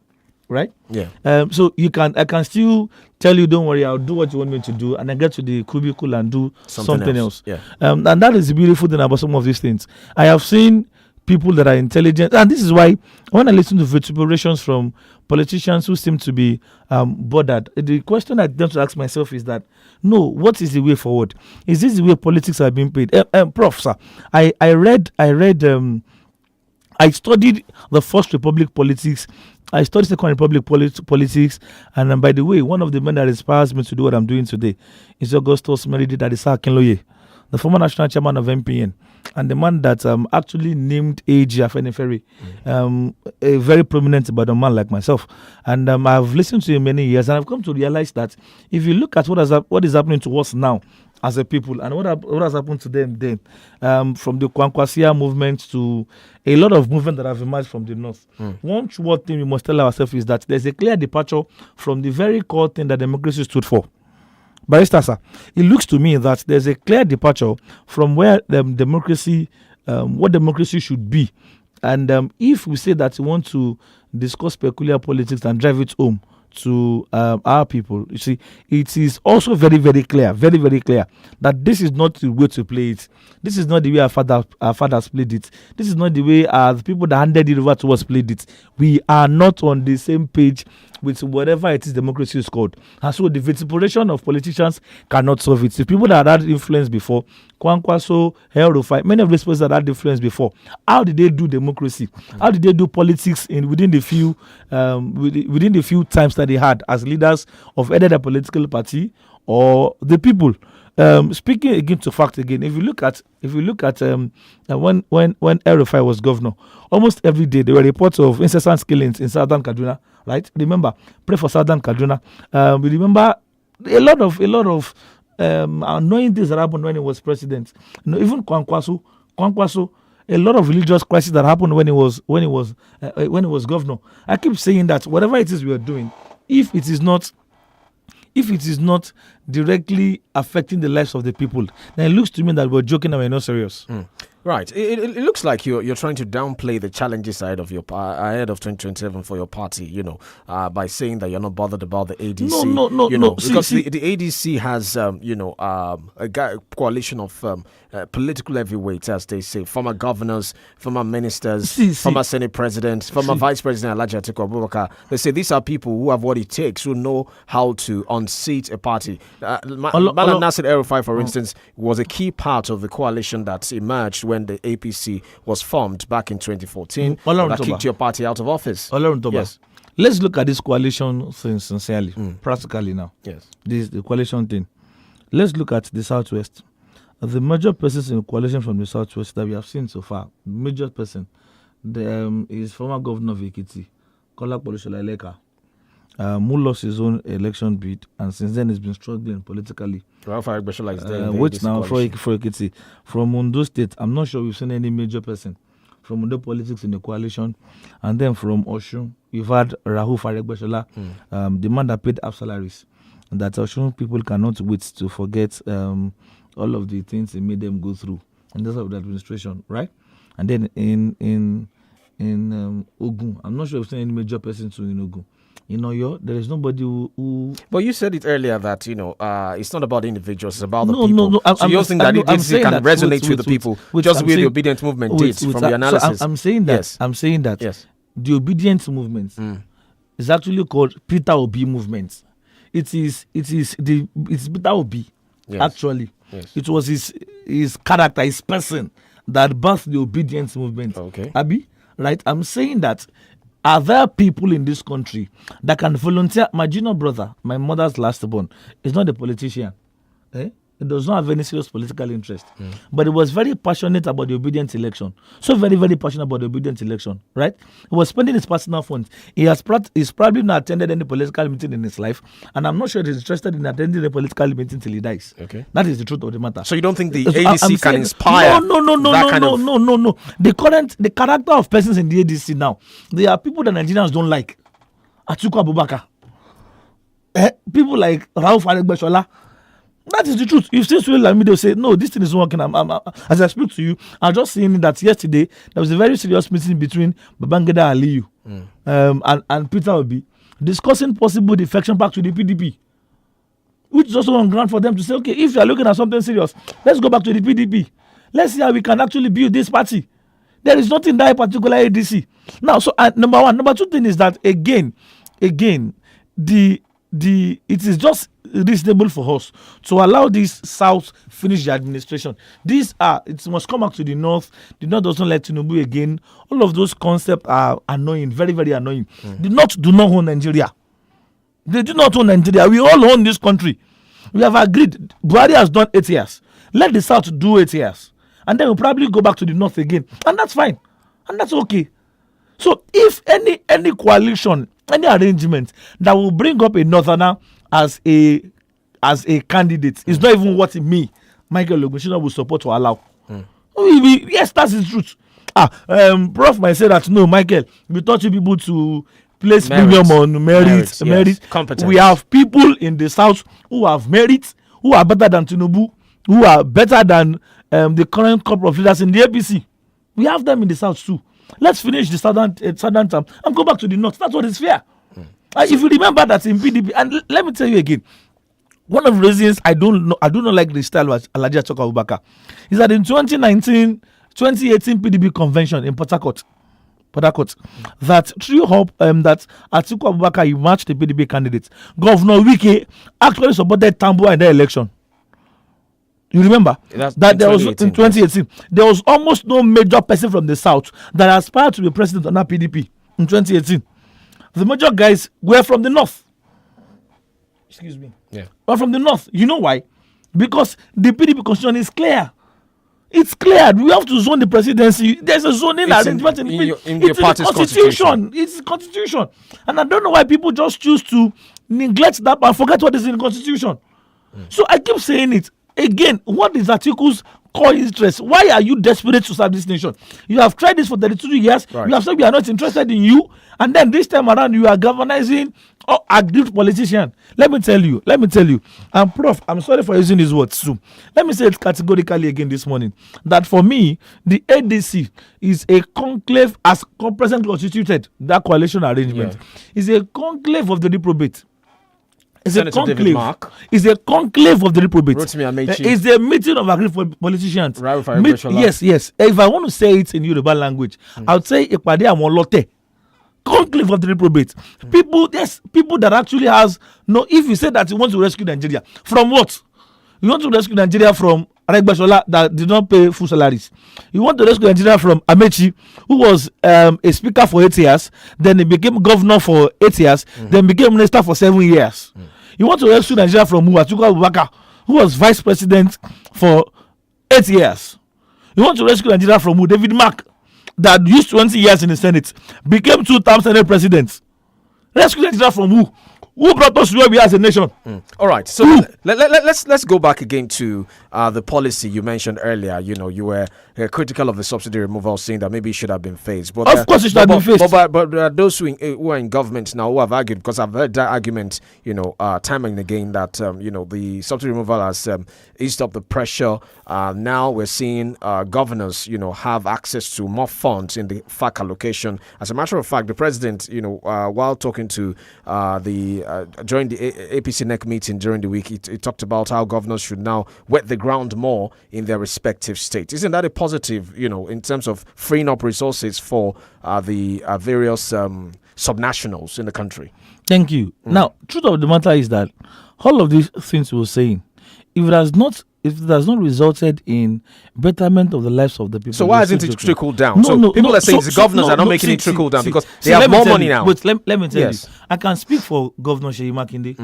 Right? Yeah. So I can still tell you, don't worry, I'll do what you want me to do, and I get to the cubicle and do something else. Yeah. And that is the beautiful thing about some of these things. I have seen people that are intelligent. And this is why when I listen to vituperations from politicians who seem to be bothered, the question I tend to ask myself is that, no, what is the way forward? Is this the way politics are being paid? Prof, sir, I studied the First Republic politics. I studied Second Republic politics. And by the way, one of the men that inspires me to do what I'm doing today is Augustus Meridi Dadisa Akinloye, the former national chairman of MPN, and the man that actually named 𝐒𝐲 a very prominent Ibadan man like myself. And I've listened to him many years, and I've come to realize that if you look at what is happening to us now as a people, and what has happened to them then, from the Kwankwasia movement to a lot of movements that have emerged from the north. One thing we must tell ourselves is that there's a clear departure from the very core thing that democracy stood for. Barrister, sir, it looks to me that there's a clear departure from where democracy, what democracy should be. And if we say that we want to discuss peculiar politics and drive it home to our people, you see, it is also very, very clear that this is not the way to play it. This is not the way our fathers played it. This is not the way the people that handed it over to us played it. We are not on the same page with whatever it is democracy is called. And so the vituperation of politicians cannot solve it. The people that had influence before, Kwankwaso, El-Rufai, many of these people that had influence before, how did they do democracy? How did they do politics within the few times that they had as leaders of either the political party or the people? Speaking again to fact again, if you look at when El-Rufai was governor, almost every day there were reports of incessant killings in southern Kaduna. Right? Remember, pray for southern Kaduna. We remember a lot of annoying things that happened when he was president. Even Kwankwaso, a lot of religious crises that happened when he was governor. I keep saying that whatever it is we are doing, if it is not directly affecting the lives of the people, then it looks to me that we're joking and we're not serious. Right. It looks like you're trying to downplay the challenges ahead of 2027 for your party, by saying that you're not bothered about the ADC. No. Because the ADC has, a coalition of political heavyweights, as they say, former governors, former ministers, former Senate presidents, former Vice President Alhaji Atiku Abubakar. They say these are people who have what it takes, who know how to unseat a party. Malam Nasir El-Rufai, for instance, was a key part of the coalition that emerged when the APC was formed back in 2014 that kicked your party out of office. Yes. Let's look at this coalition thing sincerely, practically now. Yes. The coalition thing. Let's look at the Southwest. The major persons in the coalition from the Southwest that we have seen so far, major person, is former governor of 𝐒𝐿𝐒𝐃, 𝐿𝐒𝐿𝐒𝐃, who lost his own election bid, and since then he's been struggling politically. Which now for 𝐒𝐿𝐒𝐃. From Ondo State, I'm not sure we've seen any major person from Ondo politics in the coalition. And then from Osun, we've had Rauf Aregbesola, the man that paid up salaries. And that Osun people cannot wait to forget all of the things he made them go through in terms of the administration, right? And then in Ogun, I'm not sure we've seen any major person in Ogun. In Oyo, there is nobody who. But you said it earlier that it's not about individuals; it's about the people. No. So you think that it can resonate with the people, just the way the obedient movement did from the analysis. So I'm saying that. Yes. I'm saying that. Yes. The obedient movement is actually called Peter Obi movement. It's Peter Obi. Yes. Actually, yes. It was his character, his person that birthed the obedience movement. Okay. Abi, right? I'm saying that. Are there people in this country that can volunteer? My junior brother, my mother's last born, is not a politician. He does not have any serious political interest. But he was very passionate about the obedient election. So very, very passionate about the obedient election, right? He was spending his personal funds. He's probably not attended any political meeting in his life. And I'm not sure he's interested in attending a political meeting till he dies. Okay. That is the truth of the matter. So you don't think the ADC can inspire? No. The character of persons in the ADC now, they are people that Nigerians don't like. Atiku Abubakar. People like Rauf Aregbesola. That is the truth. You've seen people like me, they'll say, no, this thing is working. As I speak to you, I'm just saying that yesterday, there was a very serious meeting between Babangida Aliyu and Peter Obi discussing possible defection back to the PDP, which is also on ground for them to say, okay, if you are looking at something serious, let's go back to the PDP. Let's see how we can actually build this party. There is nothing that particular ADC. Now, so number one. Number two thing is that again, it is just reasonable for us to allow this South finish the administration. It must come back to the North. The North doesn't like Tinubu again. All of those concepts are annoying, very, very annoying. The North do not own Nigeria. They do not own Nigeria. We all own this country. We have agreed. Buhari has done 8 years. Let the South do 8 years. And then we'll probably go back to the North again. And that's fine. And that's okay. So if any coalition, any arrangement that will bring up a Northerner as a candidate is not even what me, Michael Ogunshina, will support or allow. Yes, that's the truth. Prof might say that, no, Michael, we taught you people to place premium on merit. Yes. Competence. We have people in the South who have merit, who are better than Tinubu, who are better than the current couple of leaders in the APC. We have them in the South too. Let's finish the southern term and go back to the North. That's what is fair. If you remember that in PDP, and let me tell you again, one of the reasons I do not like the style of Alhaji Atiku Abubakar is that in 2018 PDP convention in Port Harcourt, that through hope that Atiku Abubakar he matched the PDP candidates. Governor Wike actually supported Tambuwal in the election. You remember that there was in 2018 there was almost no major person from the South that aspired to be president under PDP in 2018. The major guys were from the North. Excuse me. Yeah. But from the North. You know why? Because the PDP constitution is clear. It's clear. We have to zone the presidency. There's a zoning arrangement in your party's constitution. It's the constitution. And I don't know why people just choose to neglect that and forget what is in the constitution. So I keep saying it. Again, what is Atiku's core interest? Why are you desperate to serve this nation? You have tried this for 32 years. Right. You have said we are not interested in you. And then this time around, you are galvanizing aggrieved politician. Let me tell you. And Prof, I'm sorry for using these words too. Let me say it categorically again this morning. That for me, the ADC is a conclave as present constituted, that coalition arrangement. Is a conclave of the reprobate. It's a conclave. It's a conclave of the reprobate. It's a meeting of aggrieved politicians. Yes. If I want to say it in Yoruba language, I would say Ipade Awon Lote. Conclave of the reprobate. People that actually has no. If you say that you want to rescue Nigeria, from what? You want to rescue Nigeria from Aregbesola that did not pay full salaries. You want to rescue Nigeria from Amechi, who was a speaker for 8 years, then he became governor for 8 years, then became minister for 7 years. You want to rescue Nigeria from Atiku Abubakar, who was vice president for 8 years. You want to rescue Nigeria from David Mark, that used 20 years in the Senate, became 2-term Senate president. Rescue Nigeria from who? Who brought us to where we are as a nation? All right, so let's go back again to the policy you mentioned earlier. You know, you were critical of the subsidy removal, saying that maybe it should have been phased. But of course, it should have been phased. But there are those who are in government now who have argued, because I've heard that argument, time and again, that the subsidy removal has eased up the pressure. Now we're seeing governors, have access to more funds in the FAC allocation. As a matter of fact, the president, while talking to during the APC NEC meeting during the week, he talked about how governors should now wet the ground more in their respective states. Isn't that a positive, in terms of freeing up resources for the various subnationals in the country? Thank you. Now, truth of the matter is that all of these things we're saying, if it has not resulted in betterment of the lives of the people. So why hasn't it trickled down? People are saying the governors are not making it trickle down because they have more money now. Wait, let me tell you. I can speak for Governor Seyi Makinde.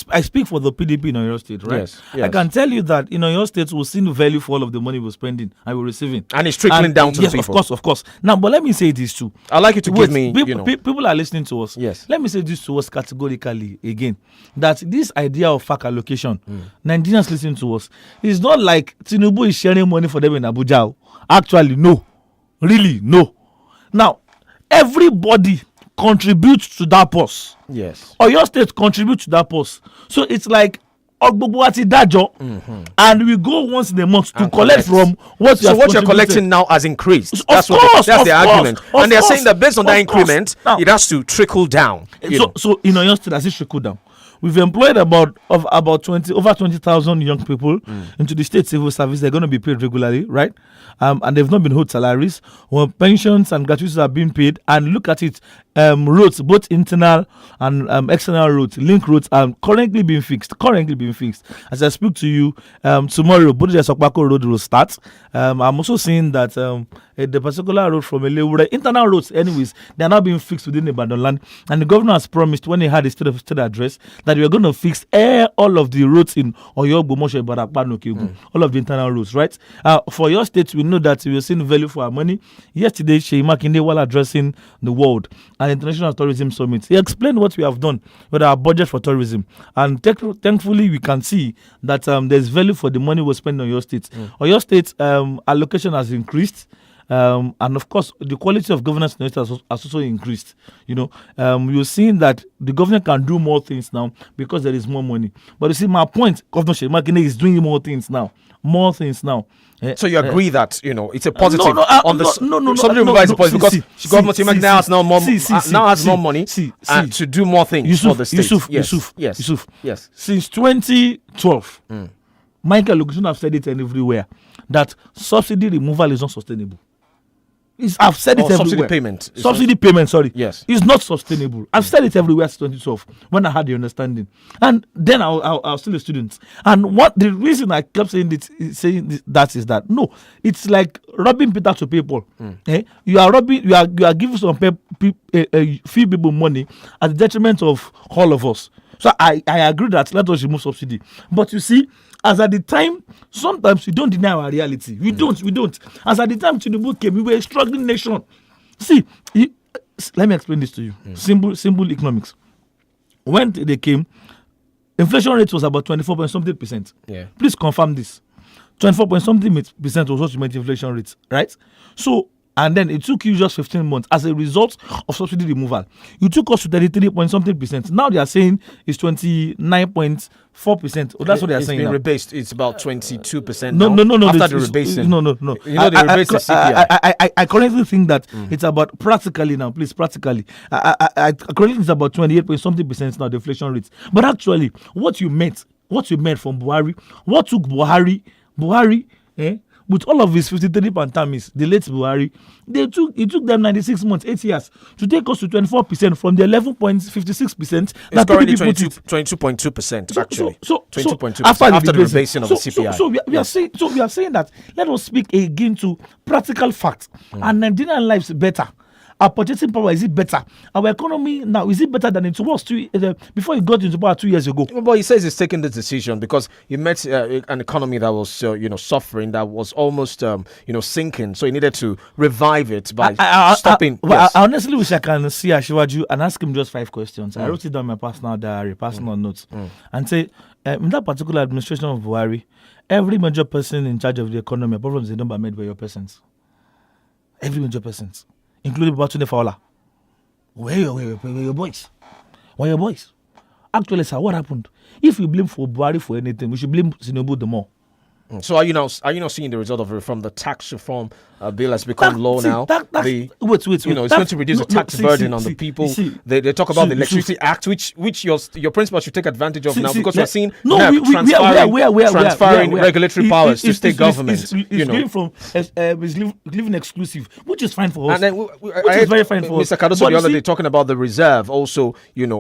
I speak for the PDP in Oyo State, right? Yes. I can tell you that in Oyo State we'll see the value for all of the money we're spending and we're receiving. And it's trickling down to the people. Of course. Now, but let me say this too. I'd like you to give me, people are listening to us. Yes. Let me say this to us categorically again. That this idea of FAC allocation, Nigerians listening to us, is not like Tinubu is sharing money for them in Abuja. Actually, no. Really, no. Now, everybody contributes to that purse. Yes. Or your state contributes to that purse. So it's like Ogbogboati Dajo, and we go once in a month to collect from what you have. So what you're collecting now has increased. That's the argument. And they're saying that based on that increment, it has to trickle down. So in Oyo State, has it trickled down? We've employed over 20,000 young people into the state civil service. They're going to be paid regularly, right? And they've not been owed salaries. Well, pensions and gratuities are being paid. And look at it, roads, both internal and external roads, link roads, are currently being fixed. As I speak to you, tomorrow, Bodija Sokpako Road will start. I'm also seeing that the particular road from Elewure, internal roads, anyways, they are now being fixed within Ibadan land. And the governor has promised when he had his state address that we are going to fix all of the roads in Oyo, Gbomosho, Ibadan, Okeogun, all of the internal roads, right? For your state, we know that we are seeing value for our money. Yesterday, Seyi Makinde, while addressing the world and International Tourism Summit, he explained what we have done with our budget for tourism. And thankfully, we can see that there's value for the money we're spending on your state. Or your state allocation has increased. And of course, the quality of governance in the state has also increased. You're seeing that the government can do more things now because there is more money. But you see, my point, Governor Seyi Makinde is doing more things now. So you agree that it's a positive no, Subsidy removal is a positive because Governor Seyi Makinde now has more money to do more things for the state. YUSUF. Yes. Since 2012, Michael Lukusun have said it everywhere that subsidy removal is not sustainable. I've said it everywhere. Subsidy payment, sorry. Yes. Is not sustainable. I've said it everywhere since 2012 when I had the understanding. And then I was still a student. And the reason I kept saying that is that no, it's like robbing Peter to pay Paul. You are giving some few people money at the detriment of all of us. So I agree that let us remove subsidy. But you see, as at the time, sometimes we don't deny our reality. We don't. As at the time Tinubu came, we were a struggling nation. See, let me explain this to you. Simple economics. When they came, inflation rate was about 24.something%. Yeah. Please confirm this. 24.something% was what you meant inflation rate, right? So, and then it took you just 15 months as a result of subsidy removal. You took us to 33.something%. Now they are saying it's 29.4%. Oh, that's what they are saying. It's been now. rebased. It's about 22%. No. After the rebasing. No. They rebased the CPI. I currently think that it's about practically now. Please, practically. I currently think it's about 28.something% now, the inflation rates. But actually, what you meant from Buhari, what took Buhari, with all of his 53 pantamis, the late Buhari, it took them 96 months, 8 years to take us to 24% from the 11.56% that currently 22.2% actually. So 22.2% after the rebasing of the CPI. So we are saying that let us speak again to practical facts. And Nigerian lives better. Our purchasing power, is it better? Our economy now, is it better than it was before it got into power 2 years ago? But he says he's taking the decision because he met an economy that was suffering, that was almost sinking. So he needed to revive it by stopping. I honestly wish I can see Asiwaju and ask him just 5 questions. I wrote it down in my personal diary, personal notes, and say in that particular administration of Buhari, every major person in charge of the economy, apart from the number made by your persons, every major person, including Babatunde Fowler. Where your boys? Where your boys? Actually, sir, what happened? If you blame for Buhari for anything, we should blame Tinubu the more. So are you now seeing the result of the reform? The tax reform bill has become law now. Wait. It's going to reduce the tax burden on the people. They talk about the Electricity Act, which your principal should take advantage of now because we're seeing transferring regulatory powers to state governments. It's living exclusive, which is fine for us. And then which is very fine for us. Mr. Cardoso the other day talking about the reserve also,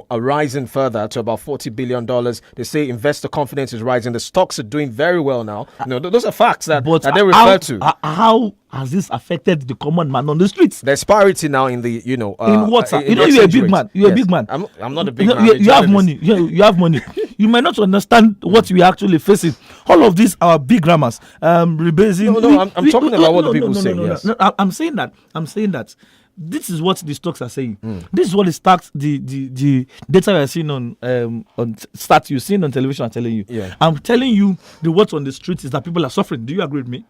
rising further to about $40 billion. They say investor confidence is rising. The stocks are doing very well now. Those are facts that they refer to. How has this affected the common man on the streets? There's parity now in the in what? You're a big man. You're a big man. I'm not a big man. You have money. You have money. You might not understand what we are actually facing. All of these are big grammars. Rebasing. No. I'm talking about what the people say. Yes. No, I'm saying that. This is what the stocks are saying. This is what the stocks, the data we are seeing on stats you're seeing on television. I'm telling you. Yeah. I'm telling you the what's on the streets is that people are suffering. Do you agree with me?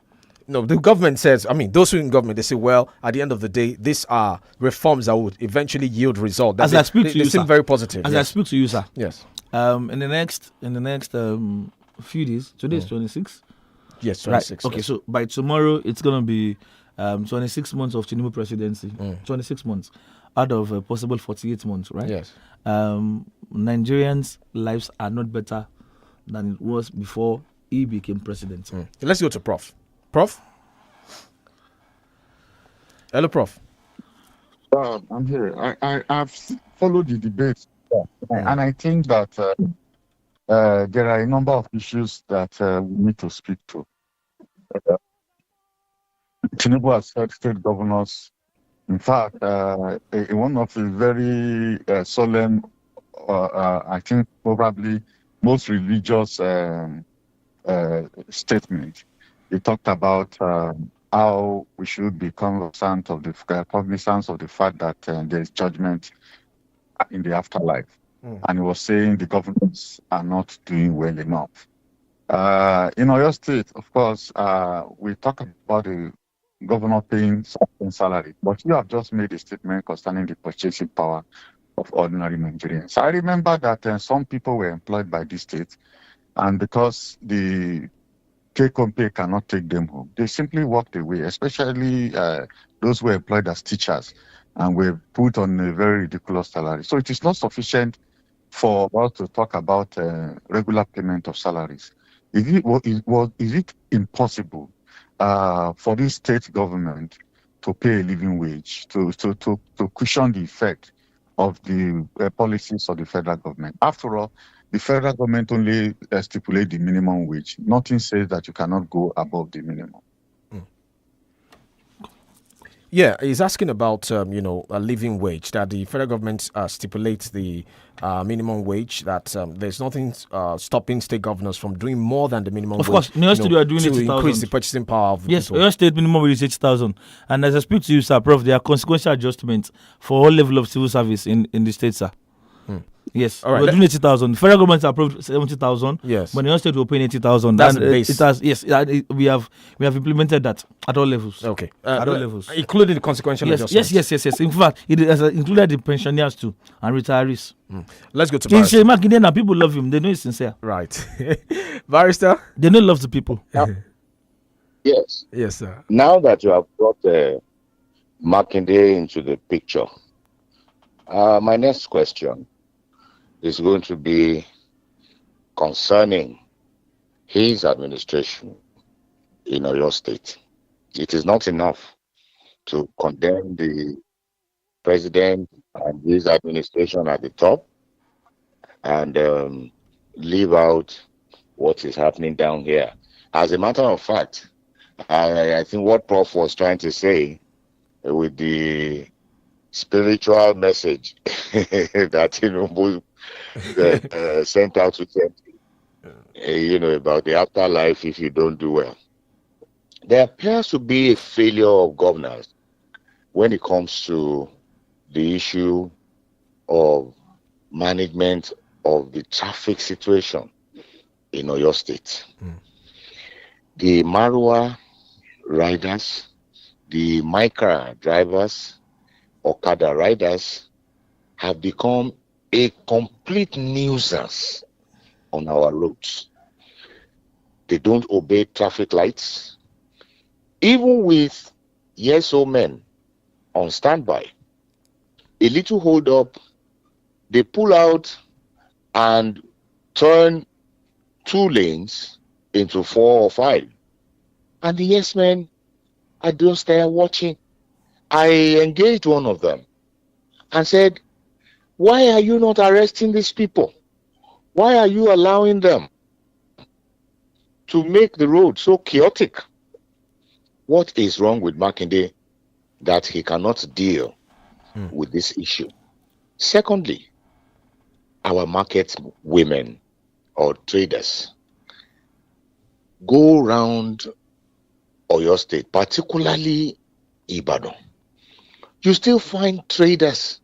No, the government says, those who are in government, they say, well, at the end of the day, these are reforms that would eventually yield results. As I speak to you, they seem very positive. As I speak to you, sir. Yes. In the next few days, today is 26. Yes, 26. Right. Okay, so by tomorrow, it's going to be 26 months of Tinubu presidency, 26 months out of a possible 48 months, right? Yes. Nigerians' lives are not better than it was before he became president. Let's go to Prof. Prof? Hello, Prof. I'm here. I've followed the debate, and I think that there are a number of issues that we need to speak to. Tinubu has said state governors, in fact, one of the very solemn, I think probably most religious statement, he talked about how we should be cognizant of the fact that there is judgment in the afterlife. And he was saying the governments are not doing well enough. In Oyo State, of course, we talk about the governor paying certain salary, but you have just made a statement concerning the purchasing power of ordinary Nigerians. I remember that some people were employed by this state, and because the take home pay cannot take them home, they simply walked away, especially those who were employed as teachers and were put on a very ridiculous salary. So it is not sufficient for us to talk about regular payment of salaries. Is it impossible for this state government to pay a living wage, to cushion the effect of the policies of the federal government? After all, the federal government only stipulates the minimum wage. Nothing says that you cannot go above the minimum. Yeah, he's asking about a living wage, that the federal government stipulates the minimum wage, that there's nothing stopping state governors from doing more than the minimum wage. Of course, New York State are doing to 80,000. increase the purchasing power of yes, people. New York State minimum wage is 80,000. And as I speak to you, sir, Prof, there are consequential adjustments for all level of civil service in the state, sir. Yes, all right. We're doing 80,000. Federal government approved 70,000. Yes, but New York State will pay 80,000. That's and the base. It has, yes, we have implemented that at all levels. Okay, at all levels, including the consequential adjustments. Yes. In fact, it has included the pensioners too and retirees. Let's go to Barrister. Now people love him. They know he's sincere. Right, Barrister. They know love the people. Yes. Yes, sir. Now that you have brought Makinde into the picture, my next question is going to be concerning his administration in Oyo State. It is not enough to condemn the president and his administration at the top and leave out what is happening down here. As a matter of fact, I think what Prof was trying to say with the spiritual message that Tinubu sent out to them, about the afterlife if you don't do well. There appears to be a failure of governors when it comes to the issue of management of the traffic situation in Oyo State. The Marua riders, the Micra drivers, Okada riders have become a complete nuisance on our roads. They don't obey traffic lights. Even with YESO men on standby, a little hold up, they pull out and turn 2 lanes into 4 or 5. And the yes men are just there watching. I engaged one of them and said, why are you not arresting these people? Why are you allowing them to make the road so chaotic? What is wrong with Makinde that he cannot deal with this issue? Secondly, our market women or traders go around Oyo State, particularly Ibadan. You still find traders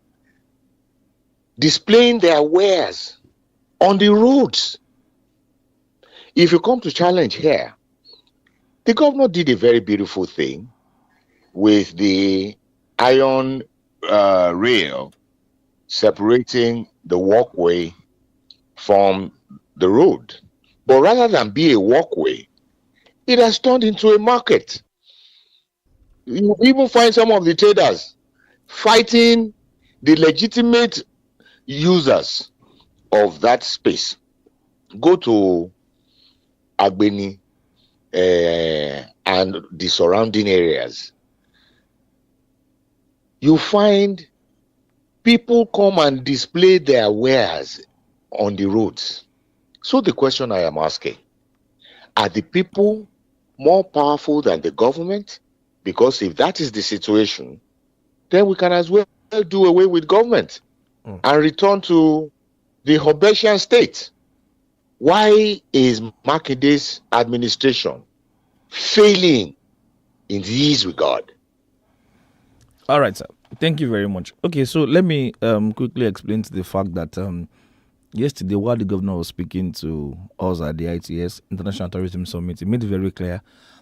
displaying their wares on the roads. If you come to challenge here, the governor did a very beautiful thing with the iron rail separating the walkway from the road. But rather than be a walkway, it has turned into a market. You even find some of the traders fighting the legitimate users of that space. Go to Agbeni and the surrounding areas. You find people come and display their wares on the roads. So the question I am asking, are the people more powerful than the government? Because if that is the situation, then we can as well do away with government and return to the Herbacean state. Why is Makinde's administration failing in this regard? All right, sir. Thank you very much. Okay, so let me quickly explain to the fact that yesterday, while the governor was speaking to us at the ITS International Tourism Summit, he made it very clear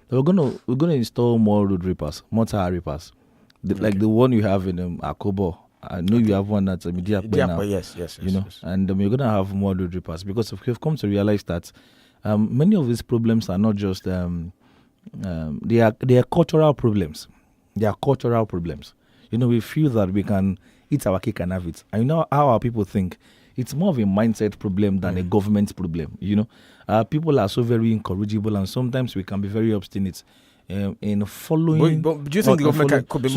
that we're gonna install more road reapers, more tire reapers, like the one you have in Akobo. I know you have one at Midiakwe now. Yes. You know, and you're gonna have more road reapers because we've come to realize that many of these problems are not just they are cultural problems. They are cultural problems. You know, we feel that we can eat our cake and have it. And you know how our people think. It's more of a mindset problem than a government problem. You know, people are so very incorrigible, and sometimes we can be very obstinate in following. But do you think the government could be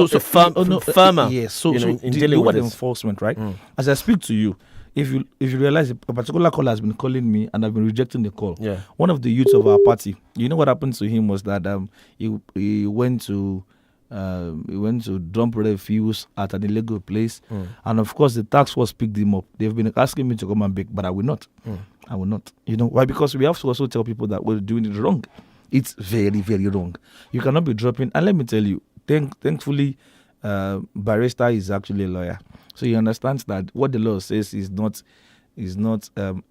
firmer? Yes. So in dealing with enforcement, right? As I speak to you, if you realize a particular caller has been calling me and I've been rejecting the call. Yeah. One of the youths of our party, you know what happened to him was that he went to dump refuse at an illegal place, and of course the task force picked him up. They've been asking me to come and back, but I will not. I will not. You know why? Because we have to also tell people that we're doing it wrong. It's very, very wrong. You cannot be dropping. And let me tell you, thankfully, Barrister is actually a lawyer, so he understands that what the law says is not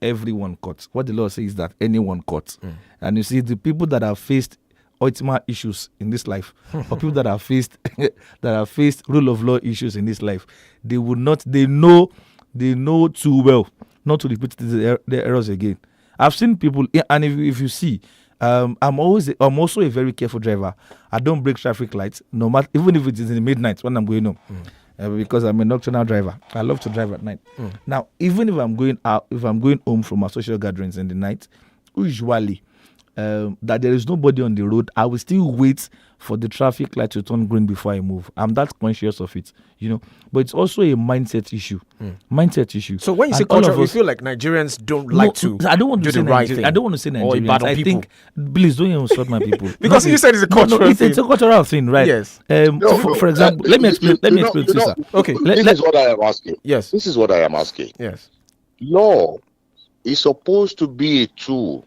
everyone caught. What the law says is that anyone caught. And you see, the people that have faced ultimate issues in this life, or people that have faced rule of law issues in this life, they know too well not to repeat the errors again. I've seen people, and if you see, I'm also a very careful driver. I don't break traffic lights, no matter, even if it is in the midnight when I'm going home, because I'm a nocturnal driver. I love to drive at night. Now, even if I'm going home from our social gatherings in the night, usually that there is nobody on the road, I will still wait for the traffic light to turn green before I move. I'm that conscious of it, you know. But it's also a mindset issue. Mindset issue. So when you say culture, you feel like Nigerians don't like to I don't want to do say the right thing. I don't want to say Nigerians. Or I think, please don't insult my people. Because you said it's a cultural thing. It's a cultural thing, right? Yes. For example, let me explain to you, sir. Okay. This is what I am asking. Yes. This is what I am asking. Yes. Law is supposed to be a tool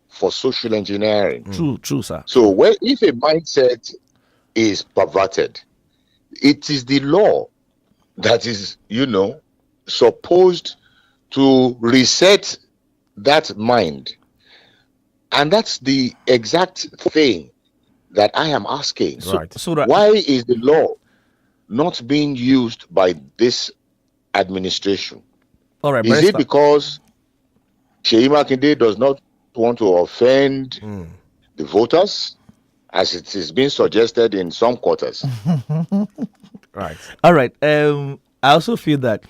for social engineering. True, sir. So if a mindset is perverted, it is the law that is, supposed to reset that mind. And that's the exact thing that I am asking. Right. So that, why is the law not being used by this administration? All right, is it because Seyi Makinde does not want to offend the voters, as it is being suggested in some quarters? Right. All right. I also feel that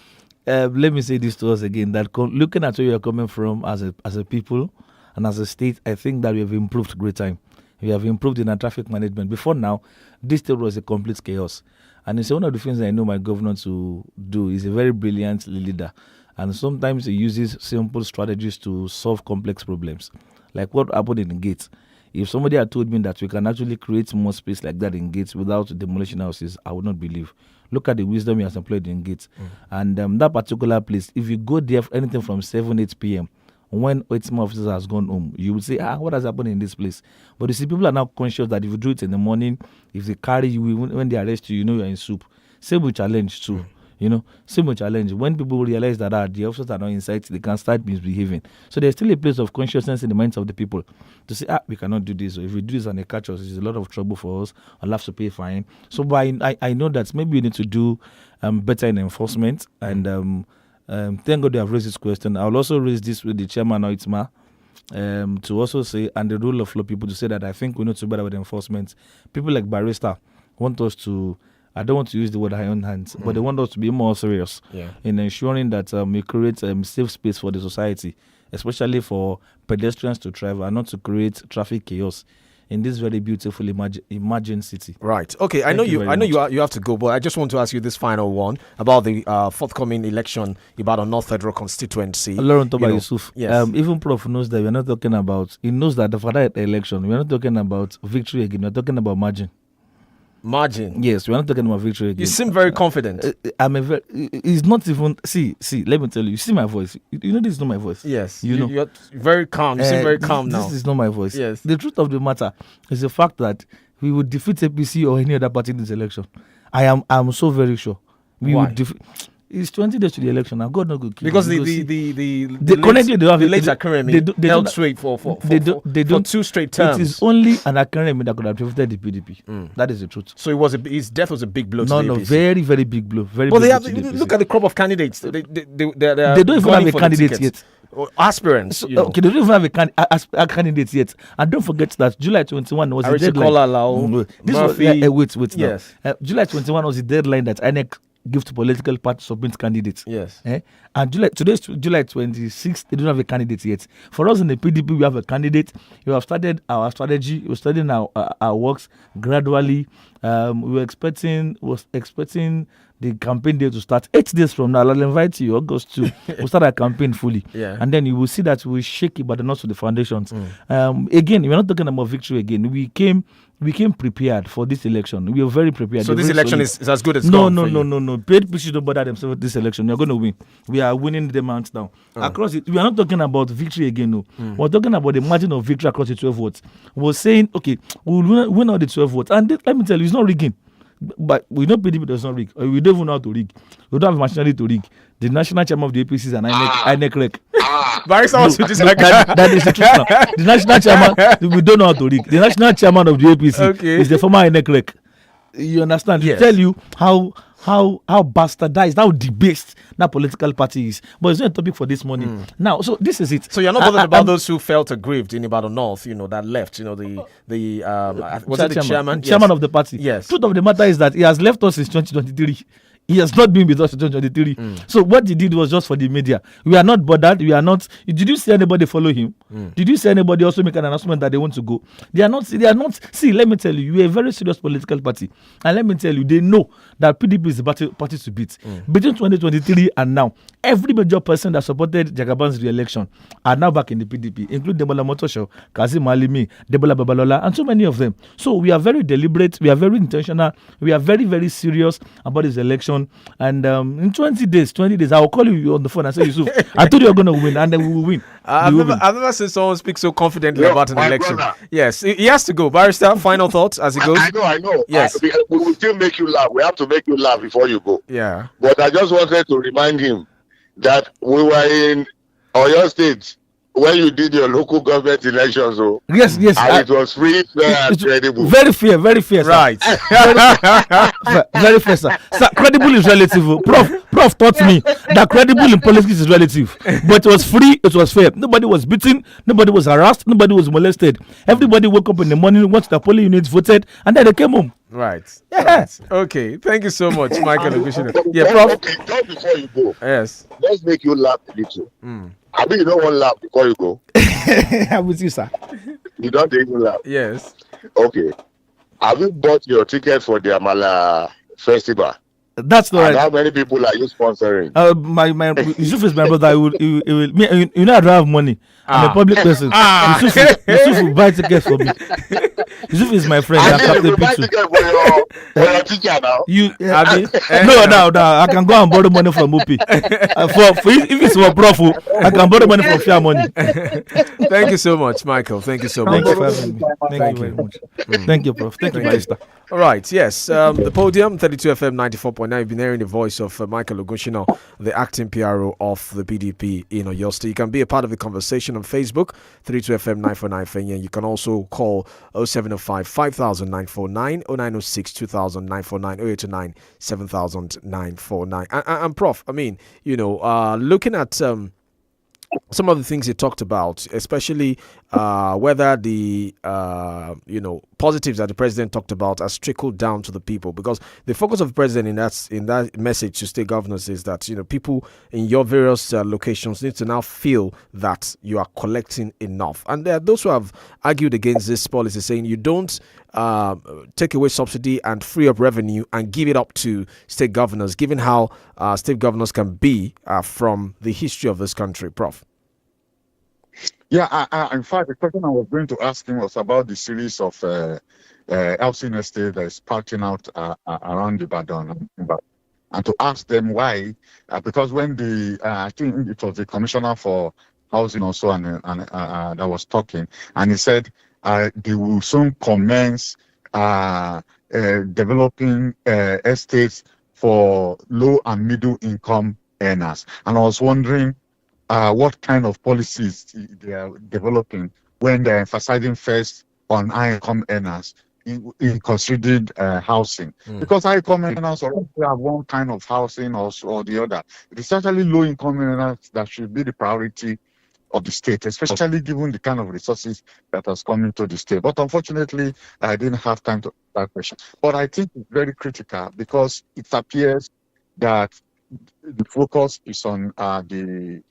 let me say this to us again, that looking at where you are coming from as a people and as a state, I think that we have improved great time. We have improved in our traffic management. Before now, this state was a complete chaos. And it's one of the things I know my governor to do. He's a very brilliant leader. And sometimes he uses simple strategies to solve complex problems. Like what happened in Gates. If somebody had told me that we can actually create more space like that in Gates without demolishing houses, I would not believe. Look at the wisdom he has employed in Gates. And that particular place, if you go there for anything from 7, 8 p.m., when 8 officers has gone home, you would say, what has happened in this place? But you see, people are now conscious that if you do it in the morning, if they carry you, when they arrest you, you're in soup. Same with challenge too. Same with challenge. When people realize that the officers are not inside, they can start misbehaving. So there's still a place of consciousness in the minds of the people to say, we cannot do this. Or if we do this and they catch us, it's a lot of trouble for us. I'll have to pay fine. So I know that maybe we need to do better in enforcement. And thank God they have raised this question. I'll also raise this with the chairman of ITMA to also say, and the rule of law people to say that I think we need to do better with enforcement. People like Barrister, want us to, I don't want to use the word iron hands, but they want us to be more serious in ensuring that we create a safe space for the society, especially for pedestrians to travel and not to create traffic chaos in this very beautiful imagined city. Right. Okay. I know you have to go, but I just want to ask you this final one about the forthcoming election about a North Federal constituency. OLORUNTOBA YUSUF. Yes. Even Prof knows that we're not talking about. He knows that for that election, we're not talking about victory again. We're talking about margin. Margin. Yes, we're not talking about victory again. You seem very confident. It's not even. See. Let me tell you. You see my voice. You know this is not my voice. Yes. You know. You're very calm. You seem very calm now. This is not my voice. Yes. The truth of the matter is the fact that we would defeat APC or any other party in this election. I'm so very sure. We would defeat. It's 20 days to the election now. God no good. Because the currently they don't have the late Akeremi held straight for 2 straight terms. It is only an Akeremi that could have defeated the PDP. That is the truth. So his death was a big blow. No, to the APC. very, very big blow. Very. But big look at the crop of candidates. They don't even have a candidate yet. Aspirants. So, okay, they don't even have a candidate yet. And don't forget that July 21 was the deadline. Wait. Yes. July 21 was the deadline that INEC give to political parties submit candidates. Yes. And today's July 26th, they don't have a candidate yet. For us in the PDP, we have a candidate. We have started our strategy. We're studying our works gradually. We were expecting the campaign day to start 8 days from now. I'll invite you, August 2. We'll start our campaign fully. Yeah. And then you will see that we shake it, but not to the foundations. Again, we're not talking about victory again. We came prepared for this election. We were very prepared. So this election is as good as no. Paid people don't bother themselves with this election. You're going to win. We are winning the hands down. Across it, we are not talking about victory again. No. We're talking about the margin of victory across the 12 votes. We're saying, okay, we'll win all the 12 votes. And let me tell you, it's not rigging. But we know PDP does not rig. We don't even know how to rig. We don't have machinery to rig. The national chairman of the APC is an INEC rec. That is the truth now. The national chairman, we don't know how to rig. The national chairman of the APC is the former INEC rec. You understand? Yes. To tell you how bastardized, how debased that political party is. But it's not a topic for this morning. Now, so this is it. So you're not bothered about those who felt aggrieved in Ibadan North, that left, was it the chairman? Chairman of the party. Yes. Truth of the matter is that he has left us since 2023. He has not been with us in 2023. So what he did was just for the media. We are not bothered. We are not. Did you see anybody follow him? Did you see anybody also make an announcement that they want to go? They are not. See, let me tell you, you are a very serious political party. And let me tell you, they know that PDP is the party to beat. Between 2023 and now, every major person that supported Jagaban's re-election are now back in the PDP, including Demola Motosho, Kazim Alimi, Debola Babalola, and so many of them. So we are very deliberate. We are very intentional. We are very, very serious about this election. And in 20 days, I will call you on the phone and say, Yusuf, I told you you're going to win, and then we will win. I've never seen someone speak so confidently about an election. Brother. Yes, he has to go. Barrister, final thoughts as he goes. I know. Yes. We will still make you laugh. We have to make you laugh before you go. Yeah. But I just wanted to remind him that we were in Oyo State when you did your local government elections. Yes. And it was free, fair, and credible. Very fair, sir. Right. Very fair, sir. Sir, credible is relative. Prof taught me that credible in politics is relative. But it was free, it was fair. Nobody was beaten, nobody was harassed, nobody was molested. Everybody woke up in the morning, went to the polling units, voted, and then they came home. Right. Yeah. Right. Okay. Thank you so much, Michael Ogushina. Yeah, Prof. Okay, just before you go. Yes. Let's make you laugh a little. I mean, you don't want to laugh before you go. I'm with you, sir. You don't even laugh. Yes. Okay. Have you bought your ticket for the Amala Festival? That's not right. How many people are you sponsoring? My Yusuf is my brother. He will, you know, I don't have money. I'm a public person. Yusuf will buy tickets for me. Yusuf is my friend. I need to buy ticket for your teacher now. No, I can go and borrow money from Upi. If it's for Prof, I can borrow money from Fair Money. Thank you so much, Michael. Thank you so much. Thank you for having me. Thank you very much. Thank you, Prof. Thank you, Barrister. All right, yes. The Podium, 32 FM 94.9. You've been hearing the voice of Michael Ogushina, the acting PRO of the PDP in Oyo State. You can be a part of the conversation on Facebook, 32 FM 949 Fenya. You can also call 0705 5949, 0906 2000 949, 0829 7000 949. And Prof, I mean, looking at some of the things he talked about, especially whether the positives that the president talked about has trickled down to the people, because the focus of the president in that message to state governors is that people in your various locations need to now feel that you are collecting enough. And there are those who have argued against this policy, saying you don't take away subsidy and free up revenue and give it up to state governors, given how state governors can be from the history of this country. Prof. Yeah, in fact, the question I was going to ask him was about the series of housing estate that is parting out around Ibadan, and to ask them why, because when I think it was the commissioner for housing also, and that was talking, and he said they will soon commence developing estates for low and middle income earners, and I was wondering what kind of policies they are developing when they're emphasizing first on high income earners in considering housing. Because high income earners already have one kind of housing or the other. It is actually low income earners that should be the priority of the state, especially given the kind of resources that has come into the state. But unfortunately, I didn't have time to answer that question. But I think it's very critical because it appears that the focus is on the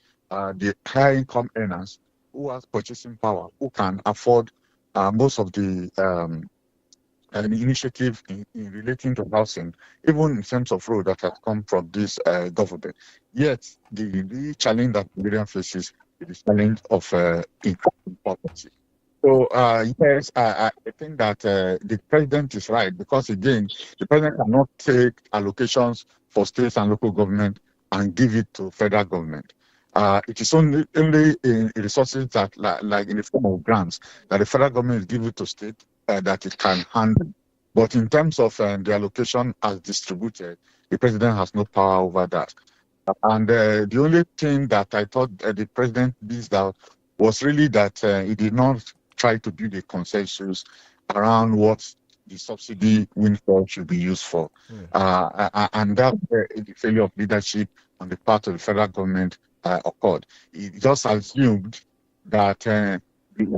high income earners who has purchasing power, who can afford most of the initiative in relating to housing, even in terms of road that has come from this government. Yet the challenge that Nigerian faces is the challenge of income poverty. So yes, I think that the president is right, because again, the president cannot take allocations for states and local government and give it to federal government. It is only in resources that, like in the form of grants, that the federal government is giving to state that it can handle. But in terms of the allocation as distributed, the president has no power over that. And the only thing that I thought the president missed out was really that he did not try to build a consensus around what the subsidy windfall should be used for. And that the failure of leadership on the part of the federal government occurred. He just assumed that the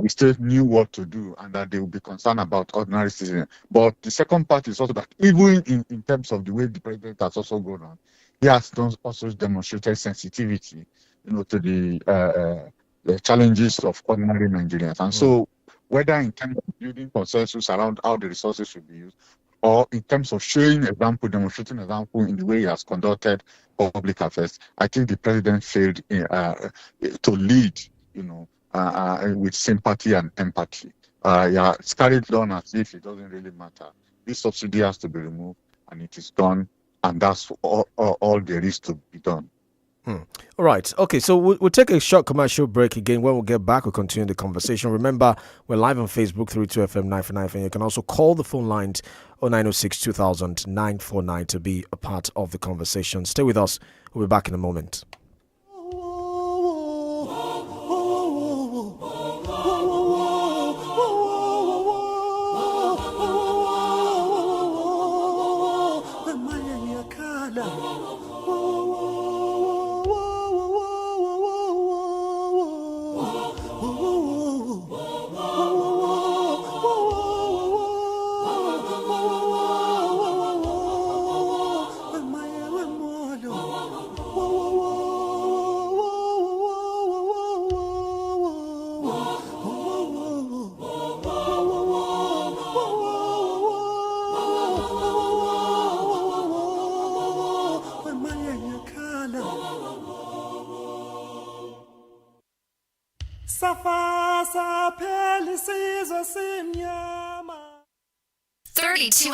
state knew what to do and that they would be concerned about ordinary citizens. But the second part is also that even in terms of the way the president has also gone on, he has also demonstrated sensitivity, to the challenges of ordinary Nigerians. And so, whether in terms of building consensus around how the resources should be used, or in terms of demonstrating example in the way he has conducted public affairs, I think the president failed to lead, with sympathy and empathy. It's carried on as if it doesn't really matter. This subsidy has to be removed, and it is done, and that's all there is to be done. All right. Okay, so we'll take a short commercial break again. When we get back, we'll continue the conversation. Remember, we're live on Facebook, 32FM 949, and you can also call the phone lines 0906 2000 949 to be a part of the conversation. Stay with us. We'll be back in a moment.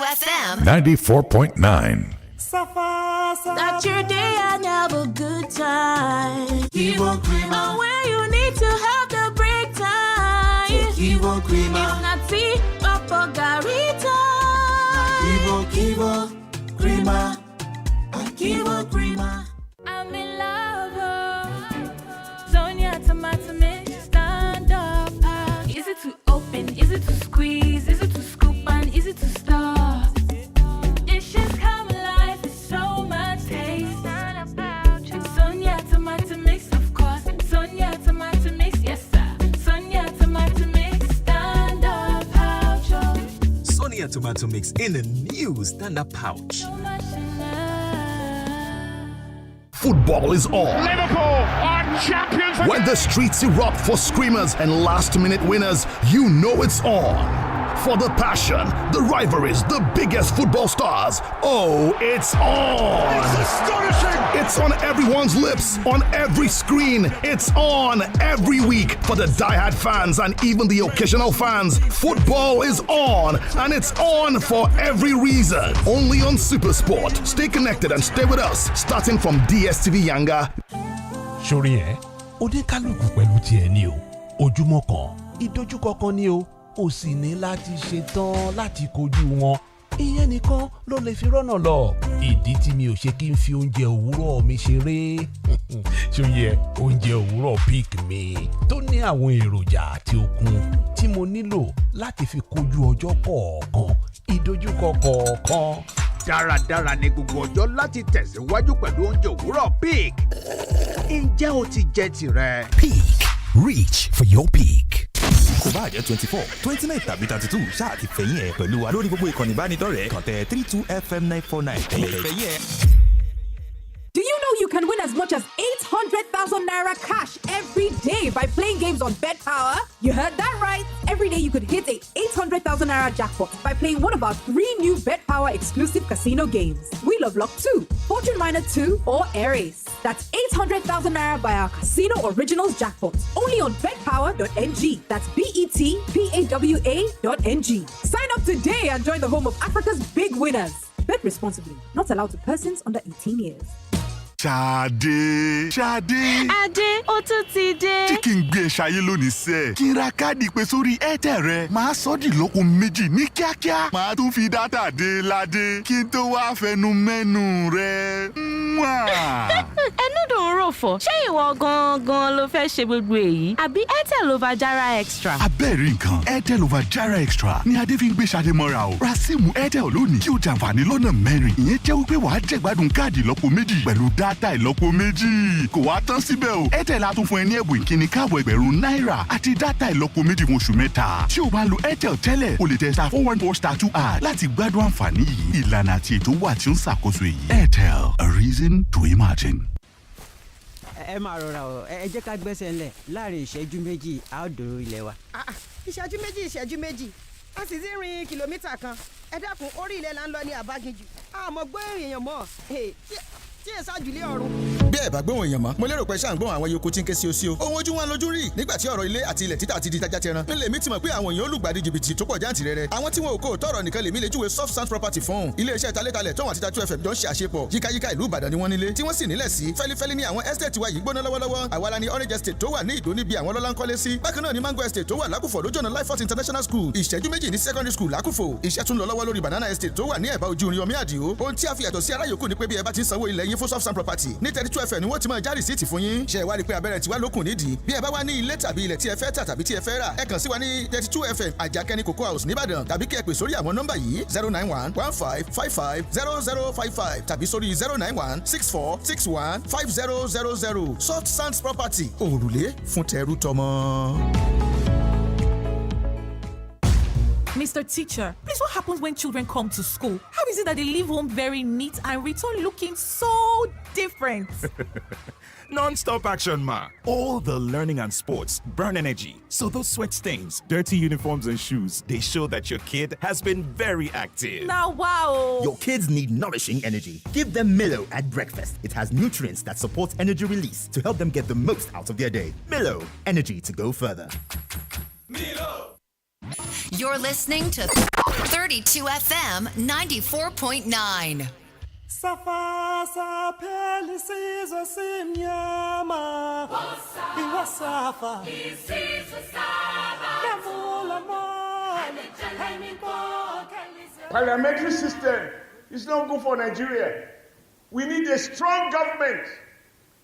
FM 94.9. Start your day and have a good time. 𝐃𝐈𝐒 And where you need to have the break time. 𝐃𝐈𝐒 If not tea, Papa Garita. 𝐃𝐈𝐒 I'm in love. Sonia tomato mix, stand up. Easy to open, easy to squeeze, easy to scoop and easy to stir. Dishes come alive with so much taste. Sonia tomato mix, of course. Sonia tomato mix in a new standard pouch. Football is on. Liverpool are champions again. When the streets erupt for screamers and last-minute winners, you know it's on. For the passion, the rivalries, the biggest football stars. Oh, it's on. It's astonishing. It's on everyone's lips, on every screen. It's on every week for the die-hard fans and even the occasional fans. Football is on, and it's on for every reason. Only on SuperSport. Stay connected and stay with us, starting from DSTV Yanga. Sórí ẹ̀, oníkálùkù pẹ̀lú tiẹ̀ ni o. Ojúmọ́ kan, ìdojúkọ kan ni o. Ó sì ní láti ṣetán láti kojú wọn. Ìyẹn nìkan ló lè fi rọ́nà lọ. Ìdí tí mi ò ṣe kí n fi oúnjẹ òwúrọ̀ mi ṣeré. Ṣóyẹ oúnjẹ òwúrọ̀ pick mi tó ní àwọn èròjà àti okun tí mo nílò láti fi kojú ọjọ́ kọ̀ọ̀kan, ìdojúkọ kọ̀ọ̀kan. Dáradára ni gbogbo ọjọ́ láti tẹ̀síwájú pẹ̀lú oúnjẹ òwúrọ̀ pick. Ǹjẹ́ o ti jẹ tirẹ̀? Peak. Reach for your peak. Kò bá jẹ́ 24, 29 tàbí 32 ṣáà ti fẹ̀yìn ẹ̀ pẹ̀lú wa lórí gbogbo ìkànnì ìbánidọ́rẹ̀ẹ́ kàn tẹ 32FM949 fẹ̀yìn ẹ̀. Do you know you can win as much as 800,000 naira cash every day by playing games on Bet Power? You heard that right. Every day you could hit a 800,000 naira jackpot by playing one of our 3 new Bet Power exclusive casino games. Wheel of Luck 2, Fortune Miner 2, or Aries. That's 800,000 naira by our Casino Originals jackpot. Only on betpower.ng. That's BETPAWA.ng. Sign up today and join the home of Africa's big winners. Bet responsibly. Not allowed to persons under 18 years. Ṣadé. Adé, ó tún ti dé. Tí kì í gbé ṣayé lónìí sẹ́. Kí n ra káàdì pé sórí Airtel rẹ. Màá sọ di ìlọ́po méjì ní kíákíá. Màá tún fi dátà dé ládé. Kí n tó wá fẹnu mẹ́nu rẹ. Ẹnu dùn rò fọ̀. Ṣé ìwọ gangan ló fẹ́ ṣe gbogbo èyí? Àbí Airtel Overdara Extra? Abẹ́rẹ́ nǹkan Airtel Overdara Extra ni Adé fi ń gbé Ṣadé mọ́ra o. Ra síìmù Airtel lónìí kí o jàǹfààní lọ́nà mẹ́rin. Ìyẹn jẹ́ wípé wàá jẹ̀gbádùn káàdì ìlọ́po méjì pẹ̀lú dátà ìlọ́po méjì. Kò wá tán síbẹ̀ o. Airtel á tún fún ẹ ní ẹ̀bùn ìkíni káàbọ̀ ẹgbẹ̀rún náírà àti dátà ìlọ́po méjì fún oṣù mẹ́ta. Tí o bá lo Airtel tẹ́lẹ̀, o lè tẹ *414*2# láti gbádùn àǹfààní yìí. Ìlànà àti ètò wà tí ó ń ṣàkóso èyí. Airtel, a reason to imagine. Ẹ máa rọra o, ẹ jẹ́ ká gbẹ́sẹ̀ ńlẹ̀ láàrin ìṣẹ́jú méjì a ó dòrò ilé wa. ìṣẹ́jú méjì a sì ti rin kìlómítà kan. Ẹ dákun, orí ilẹ̀ là ń lọ ní àbáginjù. Àmọ́ gbé èèyàn mọ́ tí ẹ ṣáàjùlé ọ̀run. Bí ẹ bá gbé wọn èèyàn mọ́, mo lérò pé ṣáà ń gbọ́n àwọn yòókù tí ń ké sí o sí o. Ohun ojú wọn lójú rí nígbà tí ọ̀rọ̀ ilé àti ilẹ̀ títà ti di tajà tẹran. Nílẹ̀ mi ti mọ̀ pé àwọn èèyàn olùgbàdì jìbìtì tó pọ̀ jáǹtìrẹrẹ. Àwọn tí wọn ò kó tọrọ nìkan lèmi lè júwe soft sand property fún. Ilé-iṣẹ́ talétalẹ̀ tó wà títa 2FM jọ ń ṣe àṣepọ̀. Yíkáyíká ìlú Ìbàdàn ni wọ́n nílé tí wọ́n sì nílẹ̀ sí. Fẹ́lifẹ́li ni àwọn estate wa yìí gbóná lọ́wọ́lọ́wọ́. Àwa la ni Orange Estate tó wà ní Ìdó níbi àwọn ọlọ́lá ń kọ́lé sí. Bákan náà ni Mango Estate tó wà Lákùfọ̀ lójú ọ̀nà Lifehouse International School. Ìṣẹ́jú méjì ní secondary school Lákùfọ̀. Iṣẹ́ tún lọ lọ́wọ́ lórí Banana Estate tó wà ní ẹ̀bá ojú irin Omi Àdìó. Ohun tí a fi yàtọ̀ sí ará yòókù ni pé bí ẹ bá ti ń sanwó ilẹ̀ yín fún soft sand property ní 32FM ni wọ́n ti máa já rìsíìtì fún yín. Ṣé ẹ wá rí pé abẹ́rẹ́ tiwa lókun nídìí? Bí ẹ bá wá ní ilé tàbí ilẹ̀ tí ẹ fẹ́ tà tàbí tí ẹ fẹ́ rà, ẹ kàn sí wa ní 32FM Àjàkẹ́ni Cocoa House nìbàdàn tàbí kí ẹ pè sórí àwọn nọ́mbà yìí 09115550055 tàbí sórí 09164615000. Soft Sands Property, òrùlé fún tẹrú tọmọ. Mr. Teacher, please, what happens when children come to school? How is it that they leave home very neat and return looking so different? Non-stop action, ma. All the learning and sports burn energy. So those sweat stains, dirty uniforms and shoes, they show that your kid has been very active. Now, wow. Your kids need nourishing energy. Give them Milo at breakfast. It has nutrients that support energy release to help them get the most out of their day. Milo, energy to go further. Milo. You're listening to 32FM 94.9. Safasa pelisizo simnyama iwasafa Parliamentary system is not good for Nigeria. We need a strong government,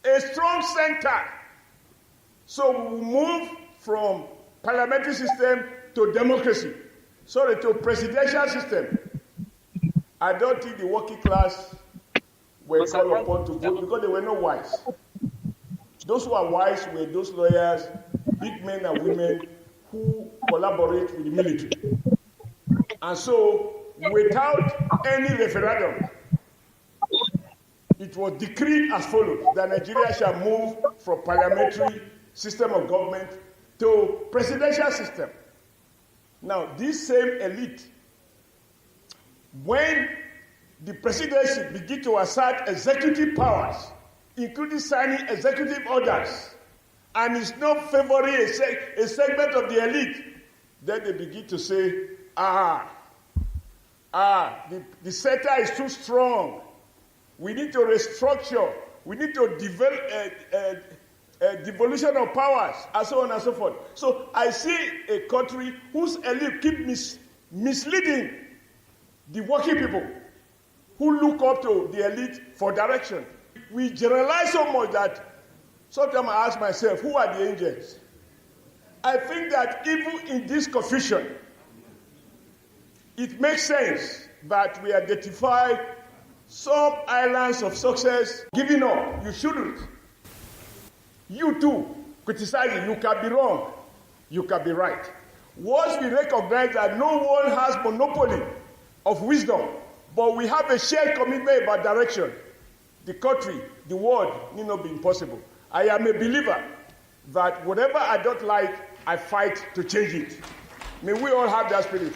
a strong center. So we will move from parliamentary system to democracy. Sorry, to presidential system. I don't think the working class were called upon to vote because they were not wise. Those who are wise were those lawyers, big men and women who collaborate with the military. And so we without any referendum. It was decreed as follows, that Nigeria shall move from parliamentary system of government to presidential system. Now, this same elite, when the presidency begin to assert executive powers, including signing executive orders, and is not favoring a segment of the elite, then they begin to say, the sector is too strong. We need to restructure. We need to develop devolution of powers, and so on and so forth. So I see a country whose elite keep misleading the working people who look up to the elite for direction. We generalize so much that sometimes I ask myself, who are the angels? I think that even in this confusion, it makes sense that we identify some islands of success. Giving up, you shouldn't. You too, criticizing, you can be wrong, you can be right. Once we recognize that no one has monopoly of wisdom, but we have a shared commitment about direction, the country, the world need not be impossible. I am a believer that whatever I don't like, I fight to change it. May we all have that spirit.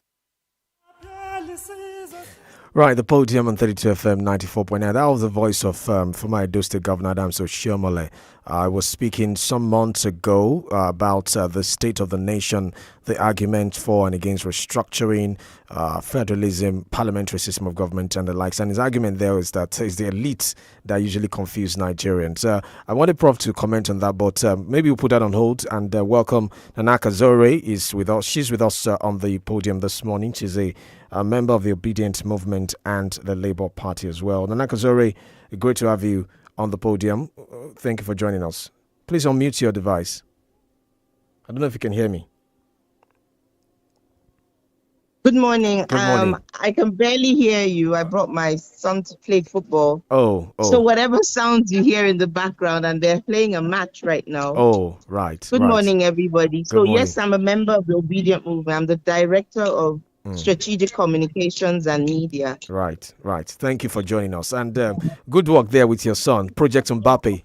Right, the Podium on 32 FM 94.9. That was the voice of former Edo State Governor Adams Oshiomhole. I was speaking some months ago about the state of the nation, the argument for and against restructuring, federalism, parliamentary system of government, and the likes. And his argument there is that it's the elite that usually confuse Nigerians. I wanted Prof to comment on that, but maybe we'll put that on hold and welcome Nana Kazore is with us. She's with us on the podium this morning. She's a member of the Obedient Movement and the Labour Party as well. Nana Kazore, great to have you on the podium. Thank you for joining us. Please unmute your device. I don't know if you can hear me. Good morning. Good morning. I can barely hear you. I brought my son to play football. Oh. So whatever sounds you hear in the background, and they're playing a match right now. Oh, right. Good morning, everybody. Good morning. Yes, I'm a member of the Obedient Movement. I'm the director of Strategic Communications and Media. Right. Thank you for joining us. And good work there with your son, Project Mbappe,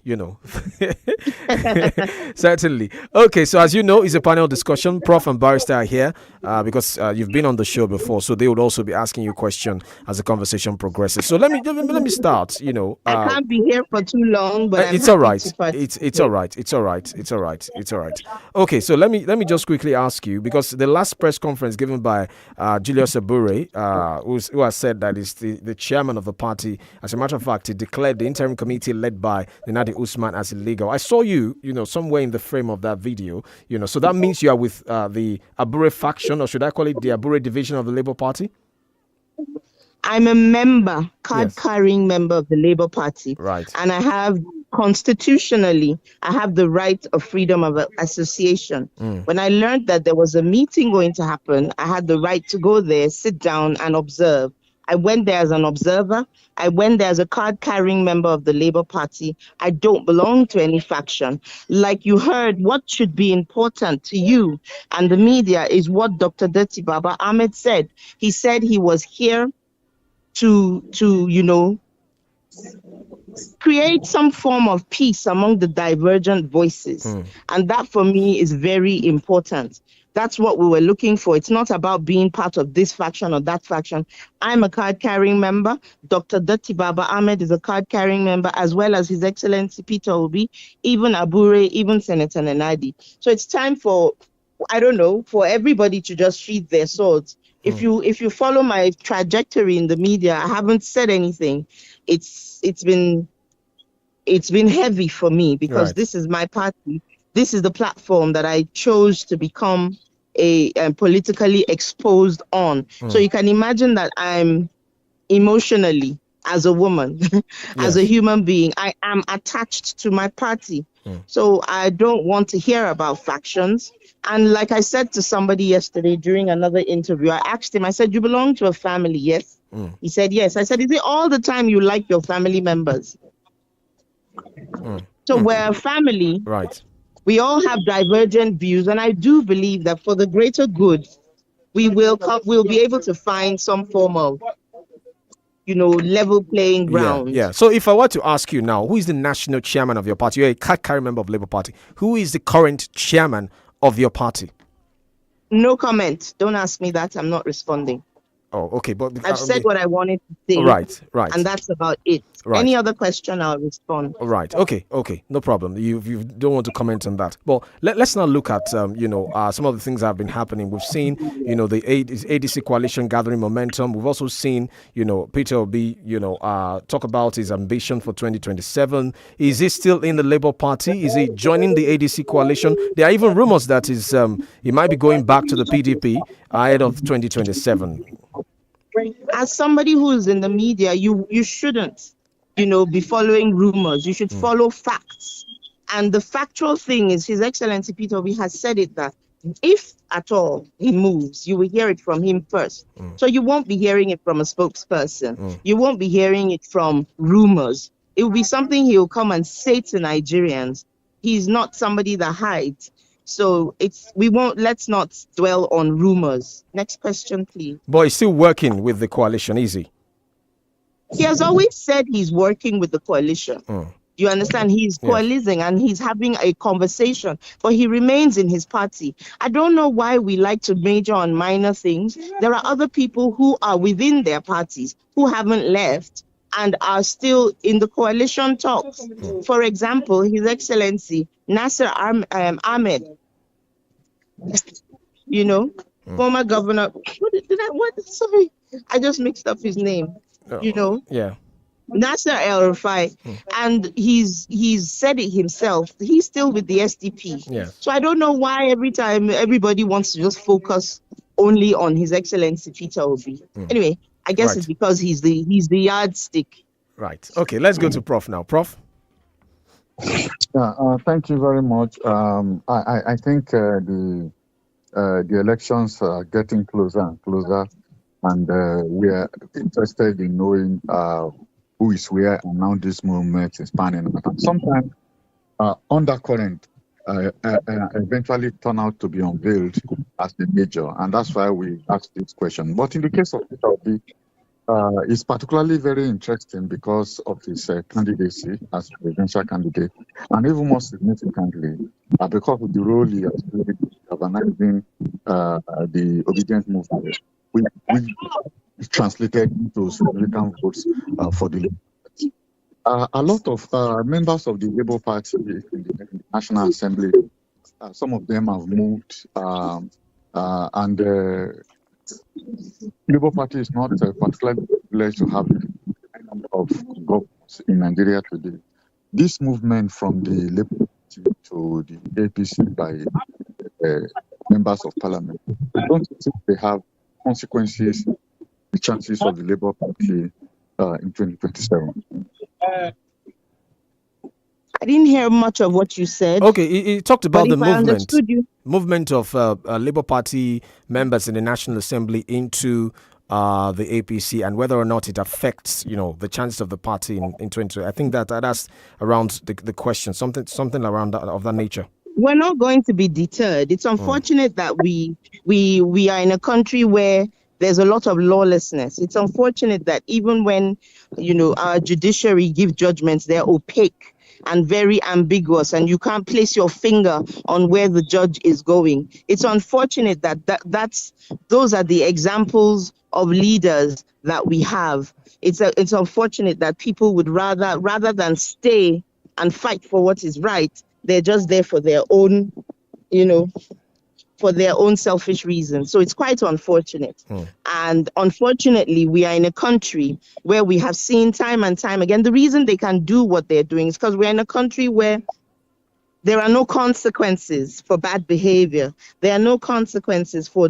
Certainly. Okay, so as you know, it's a panel discussion. Prof and Barrister are here because you've been on the show before, so they would also be asking you questions as the conversation progresses. So let me start. I can't be here for too long, but it's all right. It's all right. It's all right. Okay, so let me just quickly ask you, because the last press conference given by Julius Abure, who has said that is the chairman of the party. As a matter of fact, he declared the interim committee led by Nadi Usman as illegal. I saw you, somewhere in the frame of that video, so that means you are with the Abure faction, or should I call it the Abure division of the Labour Party? I'm a member, card-carrying member of the Labour Party. Right. And I have, constitutionally, I have the right of freedom of association. When I learned that there was a meeting going to happen, I had the right to go there, sit down and observe. I went there as an observer. I went there as a card-carrying member of the Labour Party. I don't belong to any faction. Like you heard, what should be important to you and the media is what Dr. Deti Baba Ahmed said. He said he was here to create some form of peace among the divergent voices. And that for me is very important. That's what we were looking for. It's not about being part of this faction or that faction. I'm a card-carrying member. Dr. Dati Baba Ahmed is a card-carrying member, as well as His Excellency Peter Obi, even Abure, even Senator Nenadi. So it's time for everybody to just sheath their swords. If you follow my trajectory in the media, I haven't said anything. It's been heavy for me because this is my party. This is the platform that I chose to become a politically exposed on. So you can imagine that I'm emotionally, as a woman, as a human being, I am attached to my party. So I don't want to hear about factions. And like I said to somebody yesterday during another interview, I asked him, I said, you belong to a family, yes? He said, yes. I said, is it all the time you like your family members? So we're a family. Right. We all have divergent views. And I do believe that for the greater good we'll be able to find some form of, level playing ground. Yeah. So if I were to ask you now, who is the national chairman of your party? You're a card-carrying member of Labour Party. Who is the current chairman of your party? No comment. Don't ask me that. I'm not responding. Oh, okay. But I've said what I wanted to say. Right. And that's about it. Right. Any other question, I'll respond. Right. Okay. No problem. You don't want to comment on that. Well, let's now look at some of the things that have been happening. We've seen the ADC coalition gathering momentum. We've also seen Peter Obi talk about his ambition for 2027. Is he still in the Labour Party? Is he joining the ADC coalition? There are even rumors that he might be going back to the PDP ahead of 2027. As somebody who is in the media, you shouldn't, be following rumors. You should follow facts. And the factual thing is, His Excellency Peter Obi has said it that if at all he moves, you will hear it from him first. So you won't be hearing it from a spokesperson. You won't be hearing it from rumors. It will be something he will come and say to Nigerians. He's not somebody that hides. So let's not dwell on rumors. Next question, please. But he's still working with the coalition, is he? He has always said he's working with the coalition. You understand? He's coalescing and he's having a conversation, but he remains in his party. I don't know why we like to major on minor things. There are other people who are within their parties who haven't left and are still in the coalition talks. For example, His Excellency Nasser Ahmed, former governor. Sorry, I just mixed up his name. Yeah. Nasser El-Rufai, and he's said it himself. He's still with the SDP. Yeah. So I don't know why every time everybody wants to just focus only on His Excellency Peter Obi. Anyway, I guess it's because he's the yardstick. Right. Okay, let's go to Prof now. Prof? Thank you very much. I think the elections are getting closer and closer, and we are interested in knowing who is where, and now this movement is panning out. Sometimes undercurrent eventually turn out to be unveiled as the major, and that's why we asked this question. But in the case of Peter Obi, it's particularly very interesting because of his candidacy as presidential candidate, and even more significantly, because of the role he has played in organizing the obedient movement, which translated into significant votes for the Labour Party. A lot of members of the Labour Party in the National Assembly, some of them have moved, and Labour Party is not particularly privileged to have a number of governments in Nigeria today. This movement from the Labour Party to the APC by members of Parliament, I don't think they have consequences, the chances of the Labour Party in 2027. I didn't hear much of what you said. Okay, he talked about the movement of Labour Party members in the National Assembly into the APC, and whether or not it affects, the chances of the party in 2020. I think that's around the question, something around that, of that nature. We're not going to be deterred. It's unfortunate that we are in a country where there's a lot of lawlessness. It's unfortunate that even when, our judiciary give judgments, they're opaque and very ambiguous, and you can't place your finger on where the judge is going. It's unfortunate that those are the examples of leaders that we have. It's unfortunate that people would rather than stay and fight for what is right, they're just there for their own, for their own selfish reasons. So it's quite unfortunate. And unfortunately, we are in a country where we have seen time and time again, the reason they can do what they're doing is because we're in a country where there are no consequences for bad behavior. There are no consequences for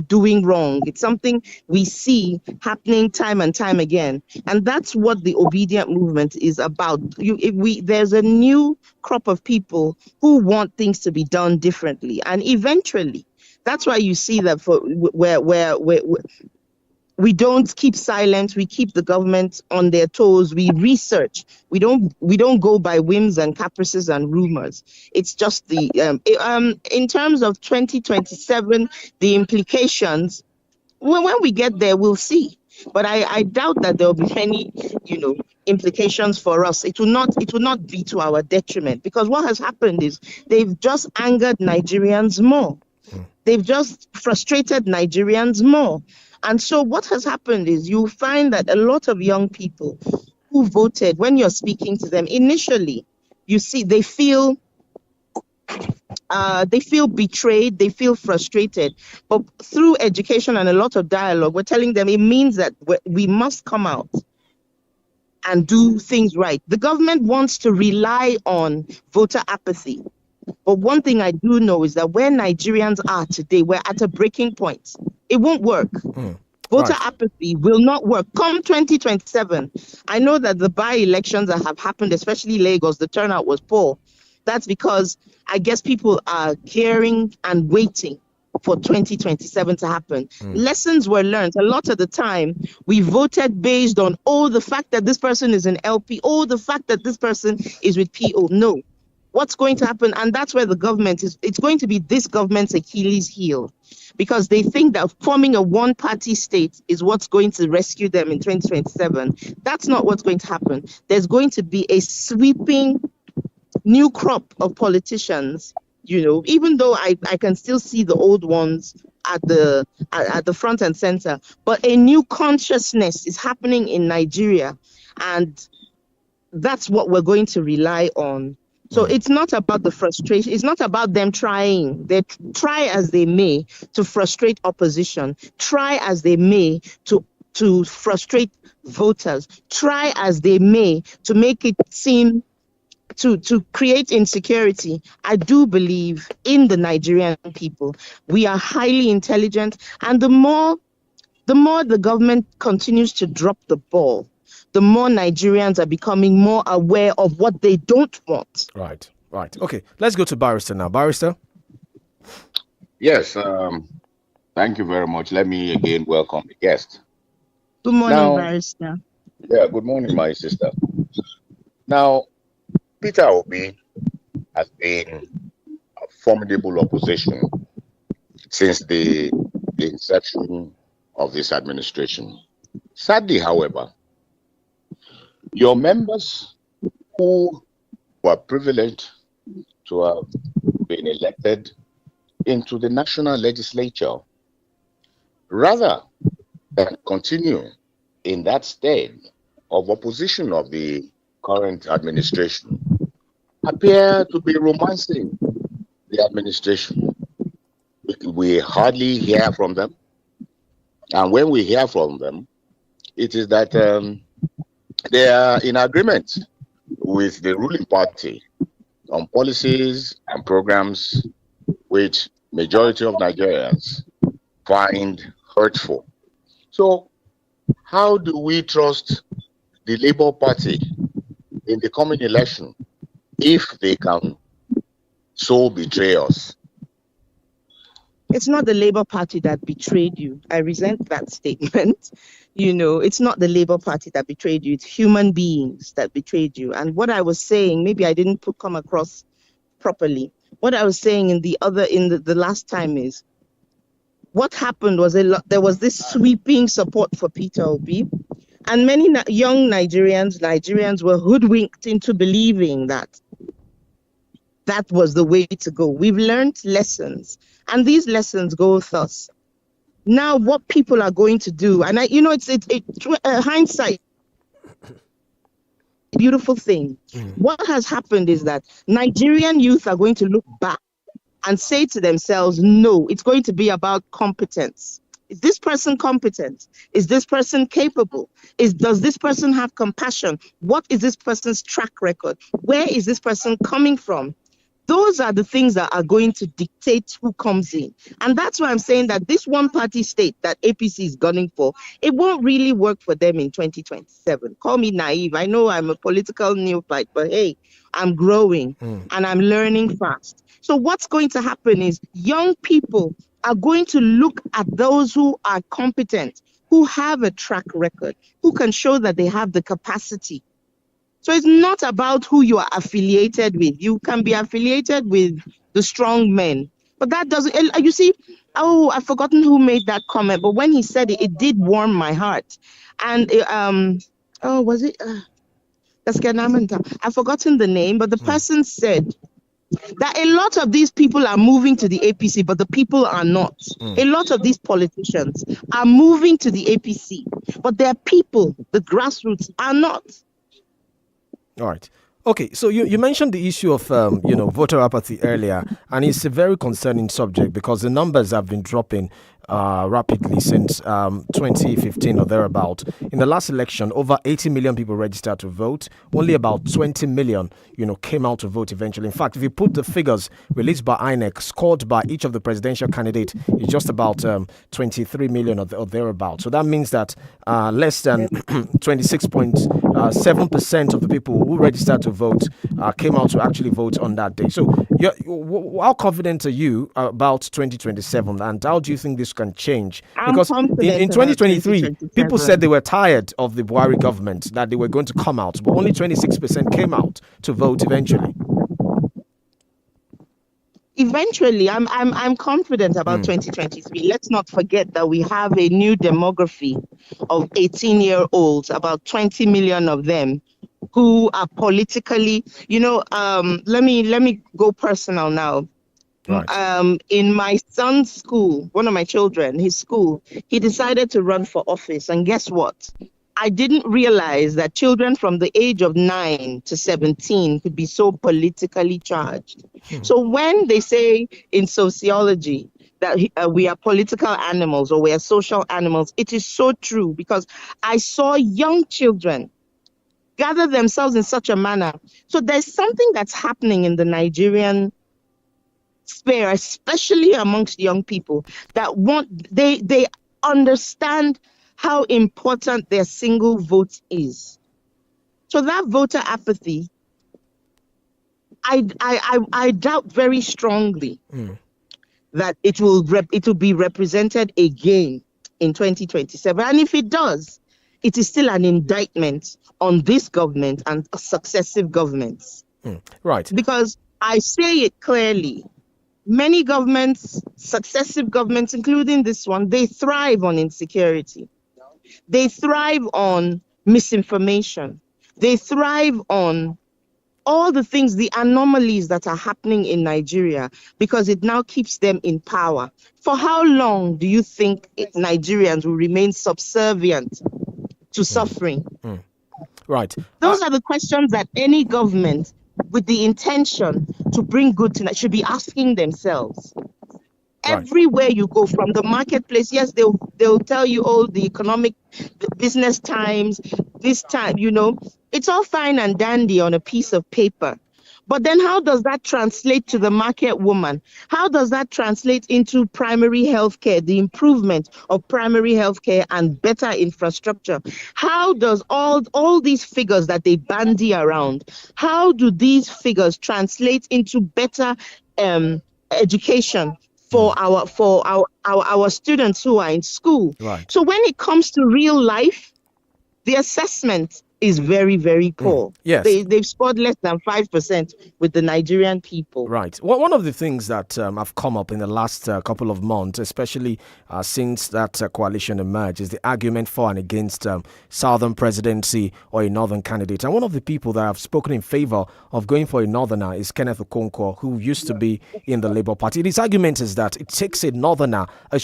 doing wrong. It's something we see happening time and time again. And that's what the obedient movement is about. There's a new crop of people who want things to be done differently. And eventually, that's why you see that we don't keep silent. We keep the government on their toes. We research. We don't go by whims and caprices and rumors. It's just the in terms of 2027, the implications. When we get there, we'll see. But I doubt that there will be any, implications for us. It will not be to our detriment, because what has happened is they've just angered Nigerians more. They've just frustrated Nigerians more. And so what has happened is you find that a lot of young people who voted, when you're speaking to them initially, you see they feel betrayed, they feel frustrated. But through education and a lot of dialogue, we're telling them it means that we must come out and do things right. The government wants to rely on voter apathy. But one thing I do know is that where Nigerians are today, we're at a breaking point. It won't work. Voter apathy will not work. Come 2027, I know that the by-elections that have happened, especially Lagos, the turnout was poor. That's because I guess people are caring and waiting for 2027 to happen. Lessons were learned. A lot of the time, we voted based on, the fact that this person is an LP, the fact that this person is with PO. No. What's going to happen? And that's where the government is. It's going to be this government's Achilles heel, because they think that forming a one-party state is what's going to rescue them in 2027. That's not what's going to happen. There's going to be a sweeping new crop of politicians, even though I can still see the old ones at the front and center, but a new consciousness is happening in Nigeria, and that's what we're going to rely on. So it's not about the frustration. It's not about them trying. They try as they may to frustrate opposition, try as they may to frustrate voters, try as they may to make it seem to create insecurity. I do believe in the Nigerian people. We are highly intelligent, and the more the government continues to drop the ball, the more Nigerians are becoming more aware of what they don't want. Right. Okay, let's go to Barrister now. Barrister? Yes, thank you very much. Let me again welcome the guest. Good morning, Barrister. Yeah, good morning, my sister. Now, Peter Obi has been a formidable opposition since the inception of this administration. Sadly, however, your members who were privileged to have been elected into the national legislature, rather than continue in that state of opposition of the current administration, appear to be romancing the administration. We hardly hear from them. And when we hear from them, it is that they are in agreement with the ruling party on policies and programs which majority of Nigerians find hurtful. So how do we trust the Labour Party in the coming election if they can so betray us? It's not the Labour Party that betrayed you. I resent that statement. It's not the Labour Party that betrayed you. It's human beings that betrayed you. And what I was saying, maybe I didn't come across properly. What I was saying in the last time is, what happened was there was this sweeping support for Peter Obi, and many young Nigerians were hoodwinked into believing that was the way to go. We've learned lessons, and these lessons go with us. Now, what people are going to do, and it's hindsight, beautiful thing. What has happened is that Nigerian youth are going to look back and say to themselves, no, it's going to be about competence. Is this person competent? Is this person capable? Does this person have compassion? What is this person's track record? Where is this person coming from? Those are the things that are going to dictate who comes in. And that's why I'm saying that this one-party state that APC is gunning for, it won't really work for them in 2027. Call me naive. I know I'm a political neophyte, but hey, I'm growing and I'm learning fast. So what's going to happen is young people are going to look at those who are competent, who have a track record, who can show that they have the capacity. So it's not about who you are affiliated with. You can be affiliated with the strong men, but that doesn't, you see, I've forgotten who made that comment, but when he said it, it did warm my heart. And, was it? I've forgotten the name, but the person said that a lot of these people are moving to the APC, but the people are not. A lot of these politicians are moving to the APC, but their people, the grassroots, are not. All right. Okay, so you mentioned the issue of voter apathy earlier, and it's a very concerning subject because the numbers have been dropping rapidly since 2015 or thereabout. In the last election, over 80 million people registered to vote. Only about 20 million, came out to vote eventually. In fact, if you put the figures released by INEC, scored by each of the presidential candidates, it's just about 23 million or thereabout. So that means that less than 26.7% of the people who registered to vote came out to actually vote on that day. So how confident are you about 2027, and how do you think this can change? Because in 2023, people said they were tired of the Buhari government, that they were going to come out, but only 26% came out to vote eventually. Eventually, I'm confident about 2023. Let's not forget that we have a new demography of 18-year-olds, about 20 million of them, who are politically, let me go personal now. Right. In my son's school, one of my children, his school, he decided to run for office. And guess what? I didn't realize that children from the age of 9 to 17 could be so politically charged. So when they say in sociology that we are political animals or we are social animals, it is so true, because I saw young children gather themselves in such a manner. So there's something that's happening in the Nigerian sphere, especially amongst young people, that they understand how important their single vote is. So that voter apathy, I doubt very strongly that it will be represented again in 2027. And if it does, it is still an indictment on this government and successive governments. Right. Because I say it clearly, many governments, successive governments, including this one, they thrive on insecurity. They thrive on misinformation. They thrive on all the things, the anomalies that are happening in Nigeria, because it now keeps them in power. For how long do you think Nigerians will remain subservient to suffering? Right. Those are the questions that any government with the intention to bring good to should be asking themselves. Right. Everywhere you go, from the marketplace, yes, they'll tell you all the economic, the business times, this time, it's all fine and dandy on a piece of paper. But then how does that translate to the market woman? How does that translate into primary health care, the improvement of primary health care and better infrastructure? How does all these figures that they bandy around, how do these figures translate into better education for our students who are in school? Right. So when it comes to real life, the assessment is very, very poor. Yes. They've scored less than 5% with the Nigerian people. Right. Well, one of the things that have come up in the last couple of months, especially since that coalition emerged, is the argument for and against Southern presidency or a Northern candidate. And one of the people that have spoken in favor of going for a Northerner is Kenneth Okonkwo, who used to be in the Labour Party. His argument is that it takes a Northerner, a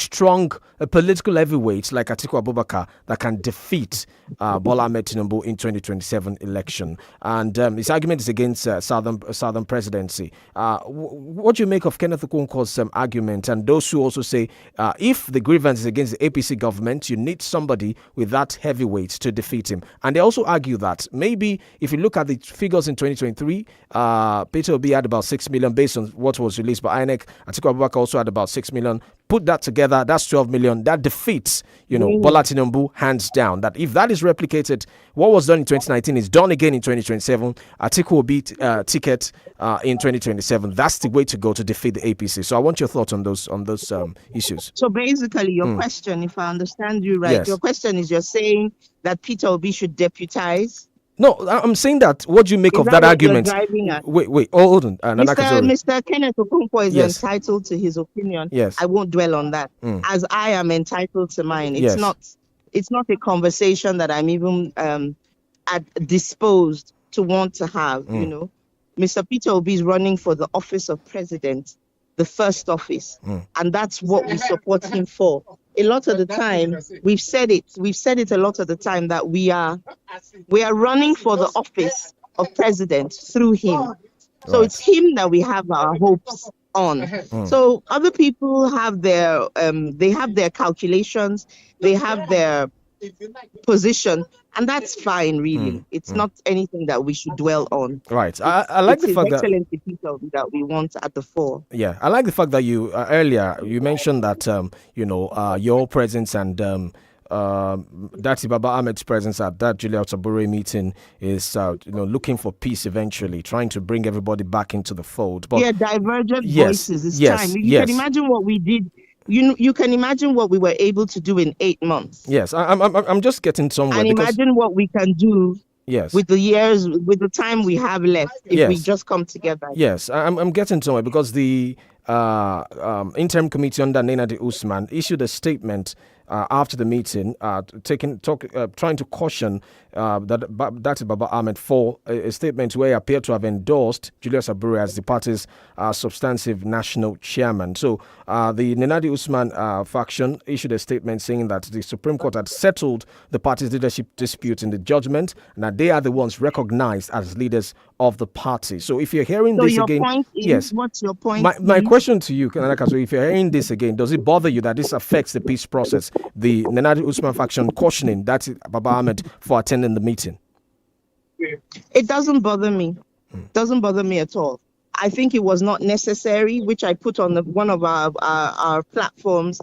political heavyweight like Atiku Abubakar, that can defeat Bola Ahmed Tinubu in 2027 election. And his argument is against Southern presidency. What do you make of Kenneth Okonkwo's argument, and those who also say if the grievance is against the APC government, you need somebody with that heavyweight to defeat him? And they also argue that maybe if you look at the figures in 2023, Peter Obi had about 6 million based on what was released by INEC. Atiku Abubakar also had about 6 million. put that together, that's 12 million. That defeats, Bola Tinubu hands down. That if that is replicated, what was done in 2019 is done again in 2027. Atiku will beat ticket in 2027. That's the way to go to defeat the APC. So I want your thoughts on those issues. So basically, your question, if I understand you right, your question is you're saying that Peter Obi should deputize. No, I'm saying that. What do you make of that argument? Wait, hold on. Mr. Kenneth Okonkwo is entitled to his opinion. Yes. I won't dwell on that. As I am entitled to mine. It's not a conversation that I'm even disposed to want to have. Mr. Peter Obi is running for the office of president, the first office, and that's what we support him for. A lot of the time, we've said it a lot of the time that we are running for the office of president through him. So it's him that we have our hopes on. So other people have their calculations, they have their position, and that's fine, really. It's not anything that we should dwell on. Right. I like the fact that we want at the fore. Yeah, I like the fact that you earlier you mentioned that your presence and Dati Baba Ahmed's presence at that Julia Otabure meeting is looking for peace eventually, trying to bring everybody back into the fold. But divergent voices. It's time. You can imagine what we did. You can imagine what we were able to do in 8 months. Yes, I'm just getting somewhere. And imagine what we can do. Yes. With the time we have left, if we just come together. Yes, I'm getting somewhere because the interim committee under Nenadi Usman issued a statement after the meeting, trying to caution that Baba Ahmed for a statement where he appeared to have endorsed Julius Abure as the party's substantive national chairman. So the Nenadi Usman faction issued a statement saying that the Supreme Court had settled the party's leadership dispute in the judgment, and that they are the ones recognized as leaders of the party. So if you're hearing this again, what's your point? My question to you, Kanaka, so if you're hearing this again, does it bother you that this affects the peace process? The Nenadi Usman faction cautioning that Baba Ahmed for attending the meeting. It doesn't bother me. Doesn't bother me at all. I think it was not necessary, which I put on one of our platforms.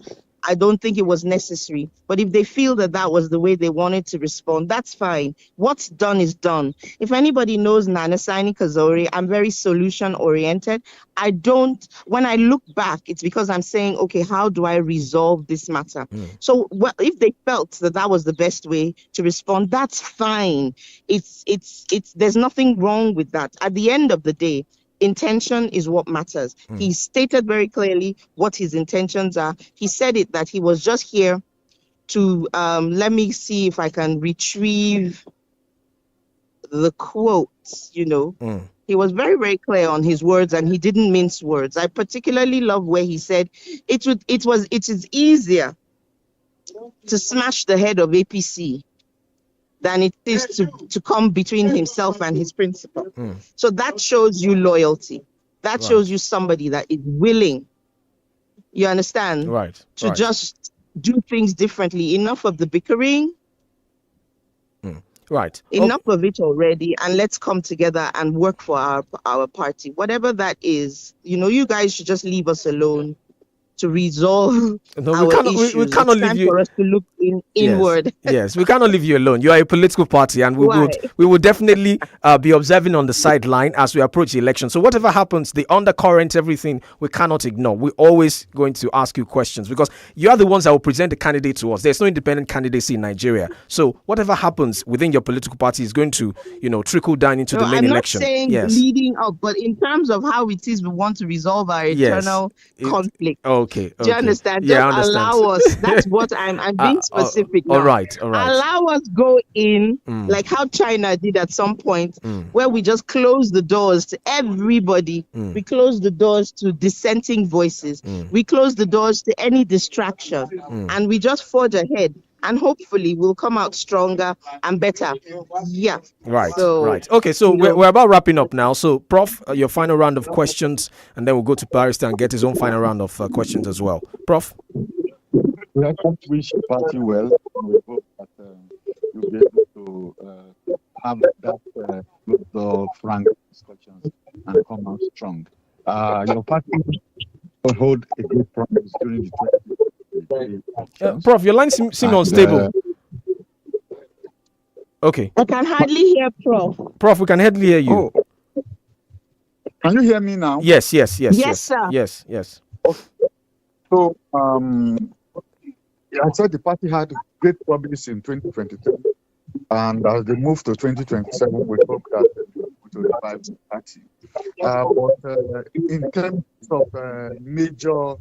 I don't think it was necessary. But if they feel that was the way they wanted to respond, that's fine. What's done is done. If anybody knows Nana Sani Kazori, I'm very solution oriented. When I look back, it's because I'm saying, okay, how do I resolve this matter? So if they felt that was the best way to respond, that's fine. There's nothing wrong with that. At the end of the day, intention is what matters. He stated very clearly what his intentions are. He said it that he was just here to let me see if I can retrieve the quotes. He was very, very clear on his words, and he didn't mince words. I particularly love where he said it is easier to smash the head of APC than it is to come between himself and his principal. So that shows you loyalty. That shows you somebody that is willing, you understand, to just do things differently. Enough of the bickering. Enough of it already, and let's come together and work for our party. Whatever that is, you guys should just leave us alone to resolve our issues. We cannot leave you. For us to look inward. Yes, we cannot leave you alone. You are a political party, and we would definitely be observing on the sideline as we approach the election. So whatever happens, the undercurrent, everything, we cannot ignore. We're always going to ask you questions because you are the ones that will present the candidate to us. There's no independent candidacy in Nigeria. So whatever happens within your political party is going to, trickle down into the main election. I'm not saying leading up, but in terms of how it is we want to resolve our internal conflict. Okay. Do you understand? Yeah, just allow us. That's what I'm being specific now. All right. Allow us go in like how China did at some point, where we just close the doors to everybody. We close the doors to dissenting voices. We close the doors to any distraction, and we just forge ahead. And hopefully we'll come out stronger and better. Yeah. Right. Okay, so we're about wrapping up now. So, Prof, your final round of questions, and then we'll go to Barrister and get his own final round of questions as well. Prof? We have to wish the party well. We hope that you'll be able to have that good, frank discussions and come out strong. Your party hold a great promise during the 2023 Prof, your line seems unstable. Okay. I can hardly hear Prof. Prof, we can hardly hear you. Oh. Can you hear me now? Yes, sir. Yes. So, I said the party had great promise in 2023, and as they move to 2027, we hope that they will to revive the party. But in terms of major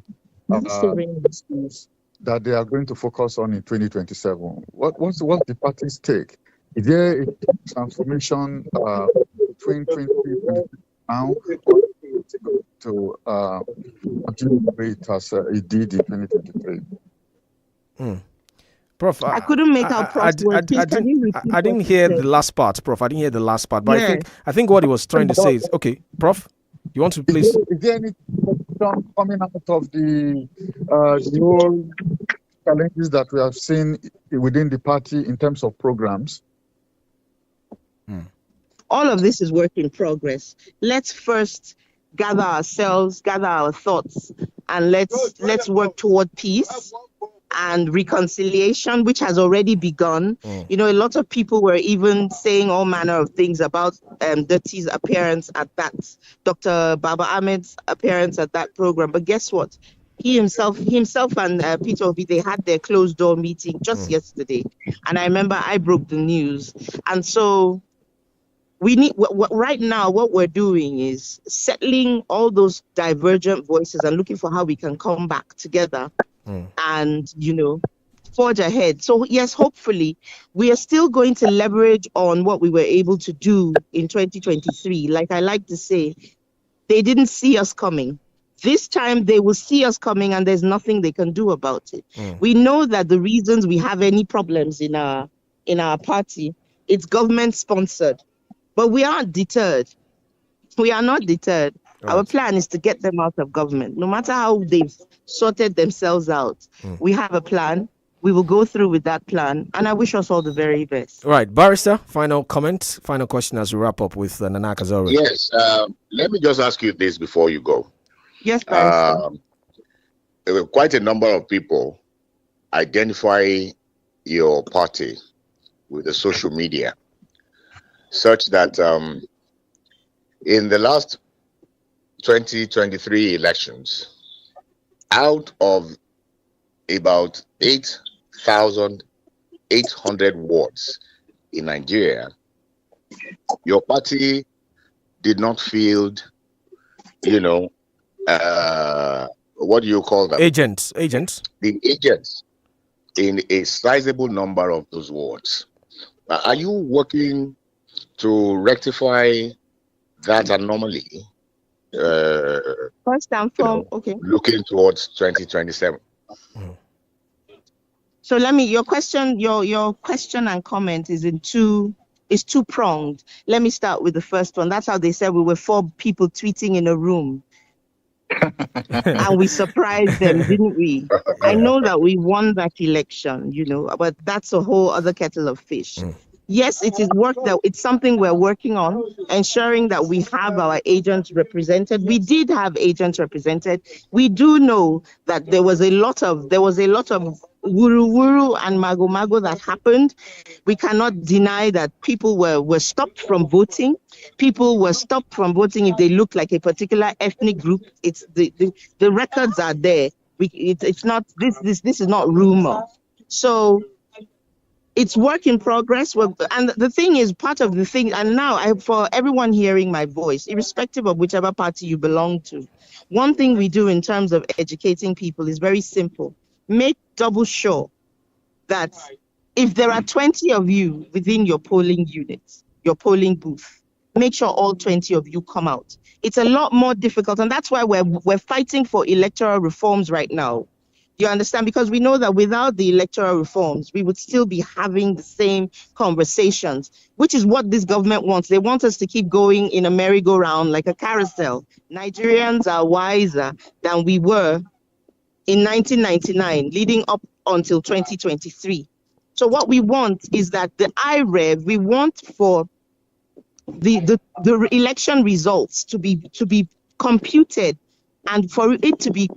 issues that they are going to focus on in 2027, what's the party's take? Is there a transformation between 2023 now to continue the way it has it did in 2023? Prof, I couldn't make out Prof. I didn't hear the last part, Prof. I didn't hear the last part, but I think what he was trying to say is, okay, Prof, you want to please? Is there any coming out of the whole challenges that we have seen within the party in terms of programs? All of this is work in progress. Let's first gather ourselves, gather our thoughts, and let's work toward peace and reconciliation, which has already begun. You know, a lot of people were even saying all manner of things about Dirty's appearance at that, Dr. Baba Ahmed's appearance at that program. But guess what? He himself and Peter Obi, they had their closed door meeting just yesterday. And I remember I broke the news. And so we need, right now, what we're doing is settling all those divergent voices and looking for how we can come back together and, you know, forge ahead. So yes, hopefully we are still going to leverage on what we were able to do in 2023. Like I like to say, they didn't see us coming. This time they will see us coming and there's nothing they can do about it. We know that the reasons we have any problems in our party, it's government sponsored, but we aren't deterred. We are not deterred. Our plan is to get them out of government. No matter how they've sorted themselves out, we have a plan. We will go through with that plan, and I wish us all the very best. Right, Barrister, final comment, final question as we wrap up with Nana Kazori. Yes, let me just ask you this before you go. Yes, Barrister. Quite a number of people identify your party with the social media, such that in the last 2023 elections, out of about 8,800 wards in Nigeria, your party did not field, what do you call them? Agents. The agents in a sizable number of those wards. Are you working to rectify that anomaly? First and foremost, okay. Looking towards 2027. So your question and comment is two pronged. Let me start with the first one. That's how they said we were 4 people tweeting in a room. And we surprised them, didn't we? I know that we won that election, but that's a whole other kettle of fish. Yes, it is it's something we're working on, ensuring that we have our agents represented. We did have agents represented. We do know that there was a lot of wuru and mago that happened. We cannot deny that people were stopped from voting. People were stopped from voting if they look like a particular ethnic group. It's the records are there. It's not this is not rumor. So it's work in progress. And the thing is, part of the thing, and now for everyone hearing my voice, irrespective of whichever party you belong to, one thing we do in terms of educating people is very simple. Make double sure that if there are 20 of you within your polling unit, your polling booth, make sure all 20 of you come out. It's a lot more difficult, and that's why we're fighting for electoral reforms right now. You understand? Because we know that without the electoral reforms, we would still be having the same conversations, which is what this government wants. They want us to keep going in a merry-go-round like a carousel. Nigerians are wiser than we were in 1999, leading up until 2023. So what we want is that the IREV, we want for the election results to be computed and for it to be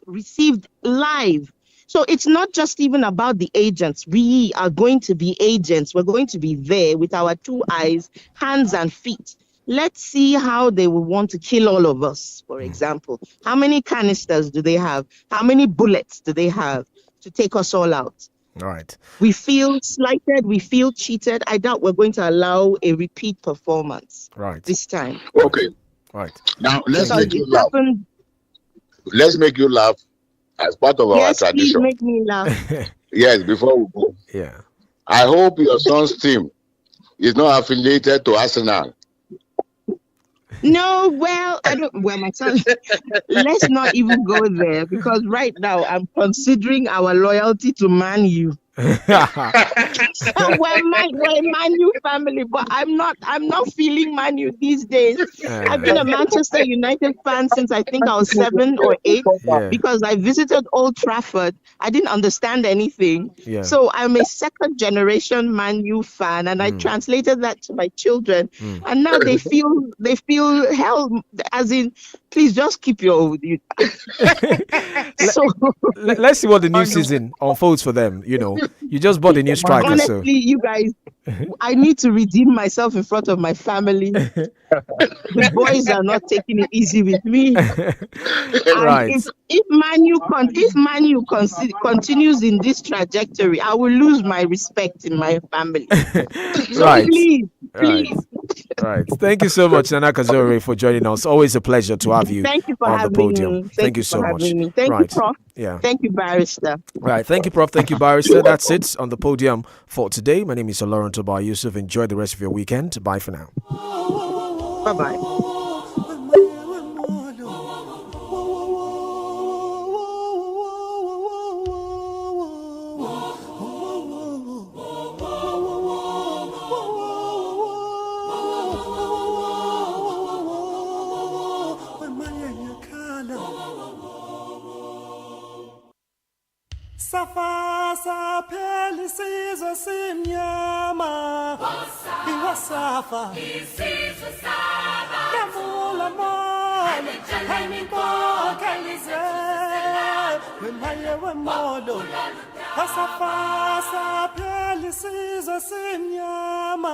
received live. So it's not just even about the agents. We are going to be agents. We're going to be there with our 2 eyes, hands and feet. Let's see how they will want to kill all of us, for example. How many canisters do they have? How many bullets do they have to take us all out? All right. We feel slighted. We feel cheated. I doubt we're going to allow a repeat performance this time. Okay. Right. Now, let's Because make you it laugh. happened. Let's make you laugh as part of our Yes, please tradition. make me laugh. Yes, before we go. Yeah. I hope your son's team is not affiliated to Arsenal. No, well, I don't. Well, my son, let's not even go there because right now I'm considering our loyalty to Man U. We're Man U family, but I'm not feeling Man U these days. I've been a Manchester United fan since I think I was 7 or 8 because I visited Old Trafford. I didn't understand anything. Yeah. So I'm a second generation Man U fan, and I translated that to my children. And now they feel hell, as in, please just keep your so Let's see what the new season unfolds for them. You know, you just bought a new striker. Honestly, you guys, I need to redeem myself in front of my family. The boys are not taking it easy with me. Right. If Man U continues in this trajectory, I will lose my respect in my family. So Right. please. Right. Thank you so much, Nana Kazore, for joining us. Always a pleasure to have you Thank you for on the having podium. me. Thank you so for much. having me. Thank you, Prof. Yeah. Thank you, Barrister. Right. Thank you, Prof. Thank you, Barrister. That's it on the podium for today. My name is OLORUNTOBA YUSUF. Enjoy the rest of your weekend. Bye for now. Bye-bye. Safasa pelisizo simnyama iwasafa isizwe saba yamula mola haimiko kalize wemaye wemolo Safasa pelisizo simnyama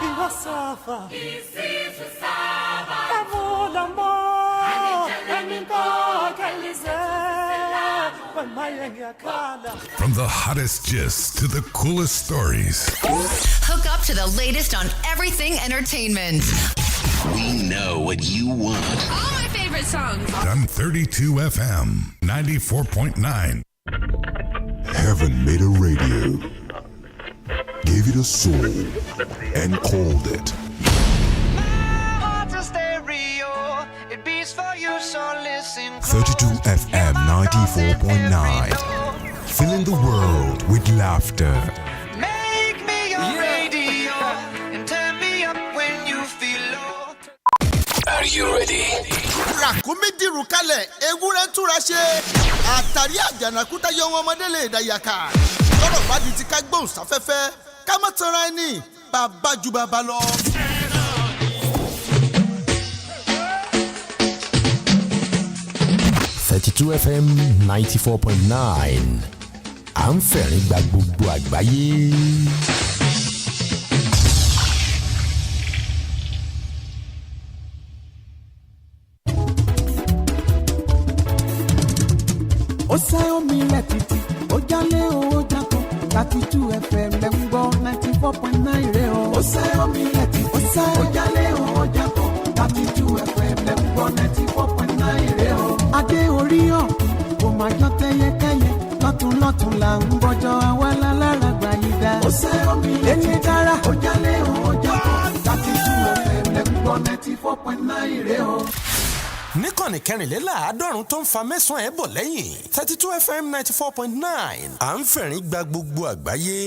iwasafa isizwe saba yamula mola haimiko kalize. From the hottest gist to the coolest stories, Hook up to the latest on everything entertainment. We know what you want. All my favorite songs. on 32 FM 94.9. Heaven made a radio, gave it a soul, and called it. Heart's a stereo, it beats for you, so listen close. 32 FM 94.9. Filling the world with laughter. Make me your radio and turn me up when you feel low. Are you ready? Ràkúnmí dìrù kalẹ̀, ewúrẹ́ túra ṣe. Àtàrí àjànàkúta yọ wọn ọmọdé lè dàyàkà. Lọ́rọ̀ bá di ti ká gbóhùn sáfẹ́fẹ́. Ká má tanra ẹni, bàbá ju bàbá lọ. 32 FM 94.9 à ń fẹ̀rín gba gbogbo àgbáyé. ó sẹ́ omi rẹ̀ títí ó jálé owó jákọ́ 32 FM lẹ́ ń gbọ́ 94.9 rẹ̀ o. ó sẹ́ omi rẹ̀ títí ó jálé owó jákọ́ 32 FM lẹ́ ń gbọ́ 94.9 rẹ̀ o. adé orí ọ̀kùn kò má jọ tẹ́yẹkẹ́yẹ lọ́tún là ń bọ́jọ́ àwa lálára gbà yí dá. ó sẹ́ omi rẹ̀ títí dára ó jálé owó jákọ́ 32 FM lẹ́ ń gbọ́ 94.9 rẹ̀ o. níkànnì kẹrìnléláàádọ́rùn tó ń fa mẹ́sàn-án ẹ̀ bọ̀ lẹ́yìn 32 FM 94.9 à ń fẹ̀rín gba gbogbo àgbáyé.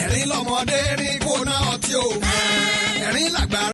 ẹ̀rín lọ́mọdé rí kó náà tí o ẹ̀rín làgbà.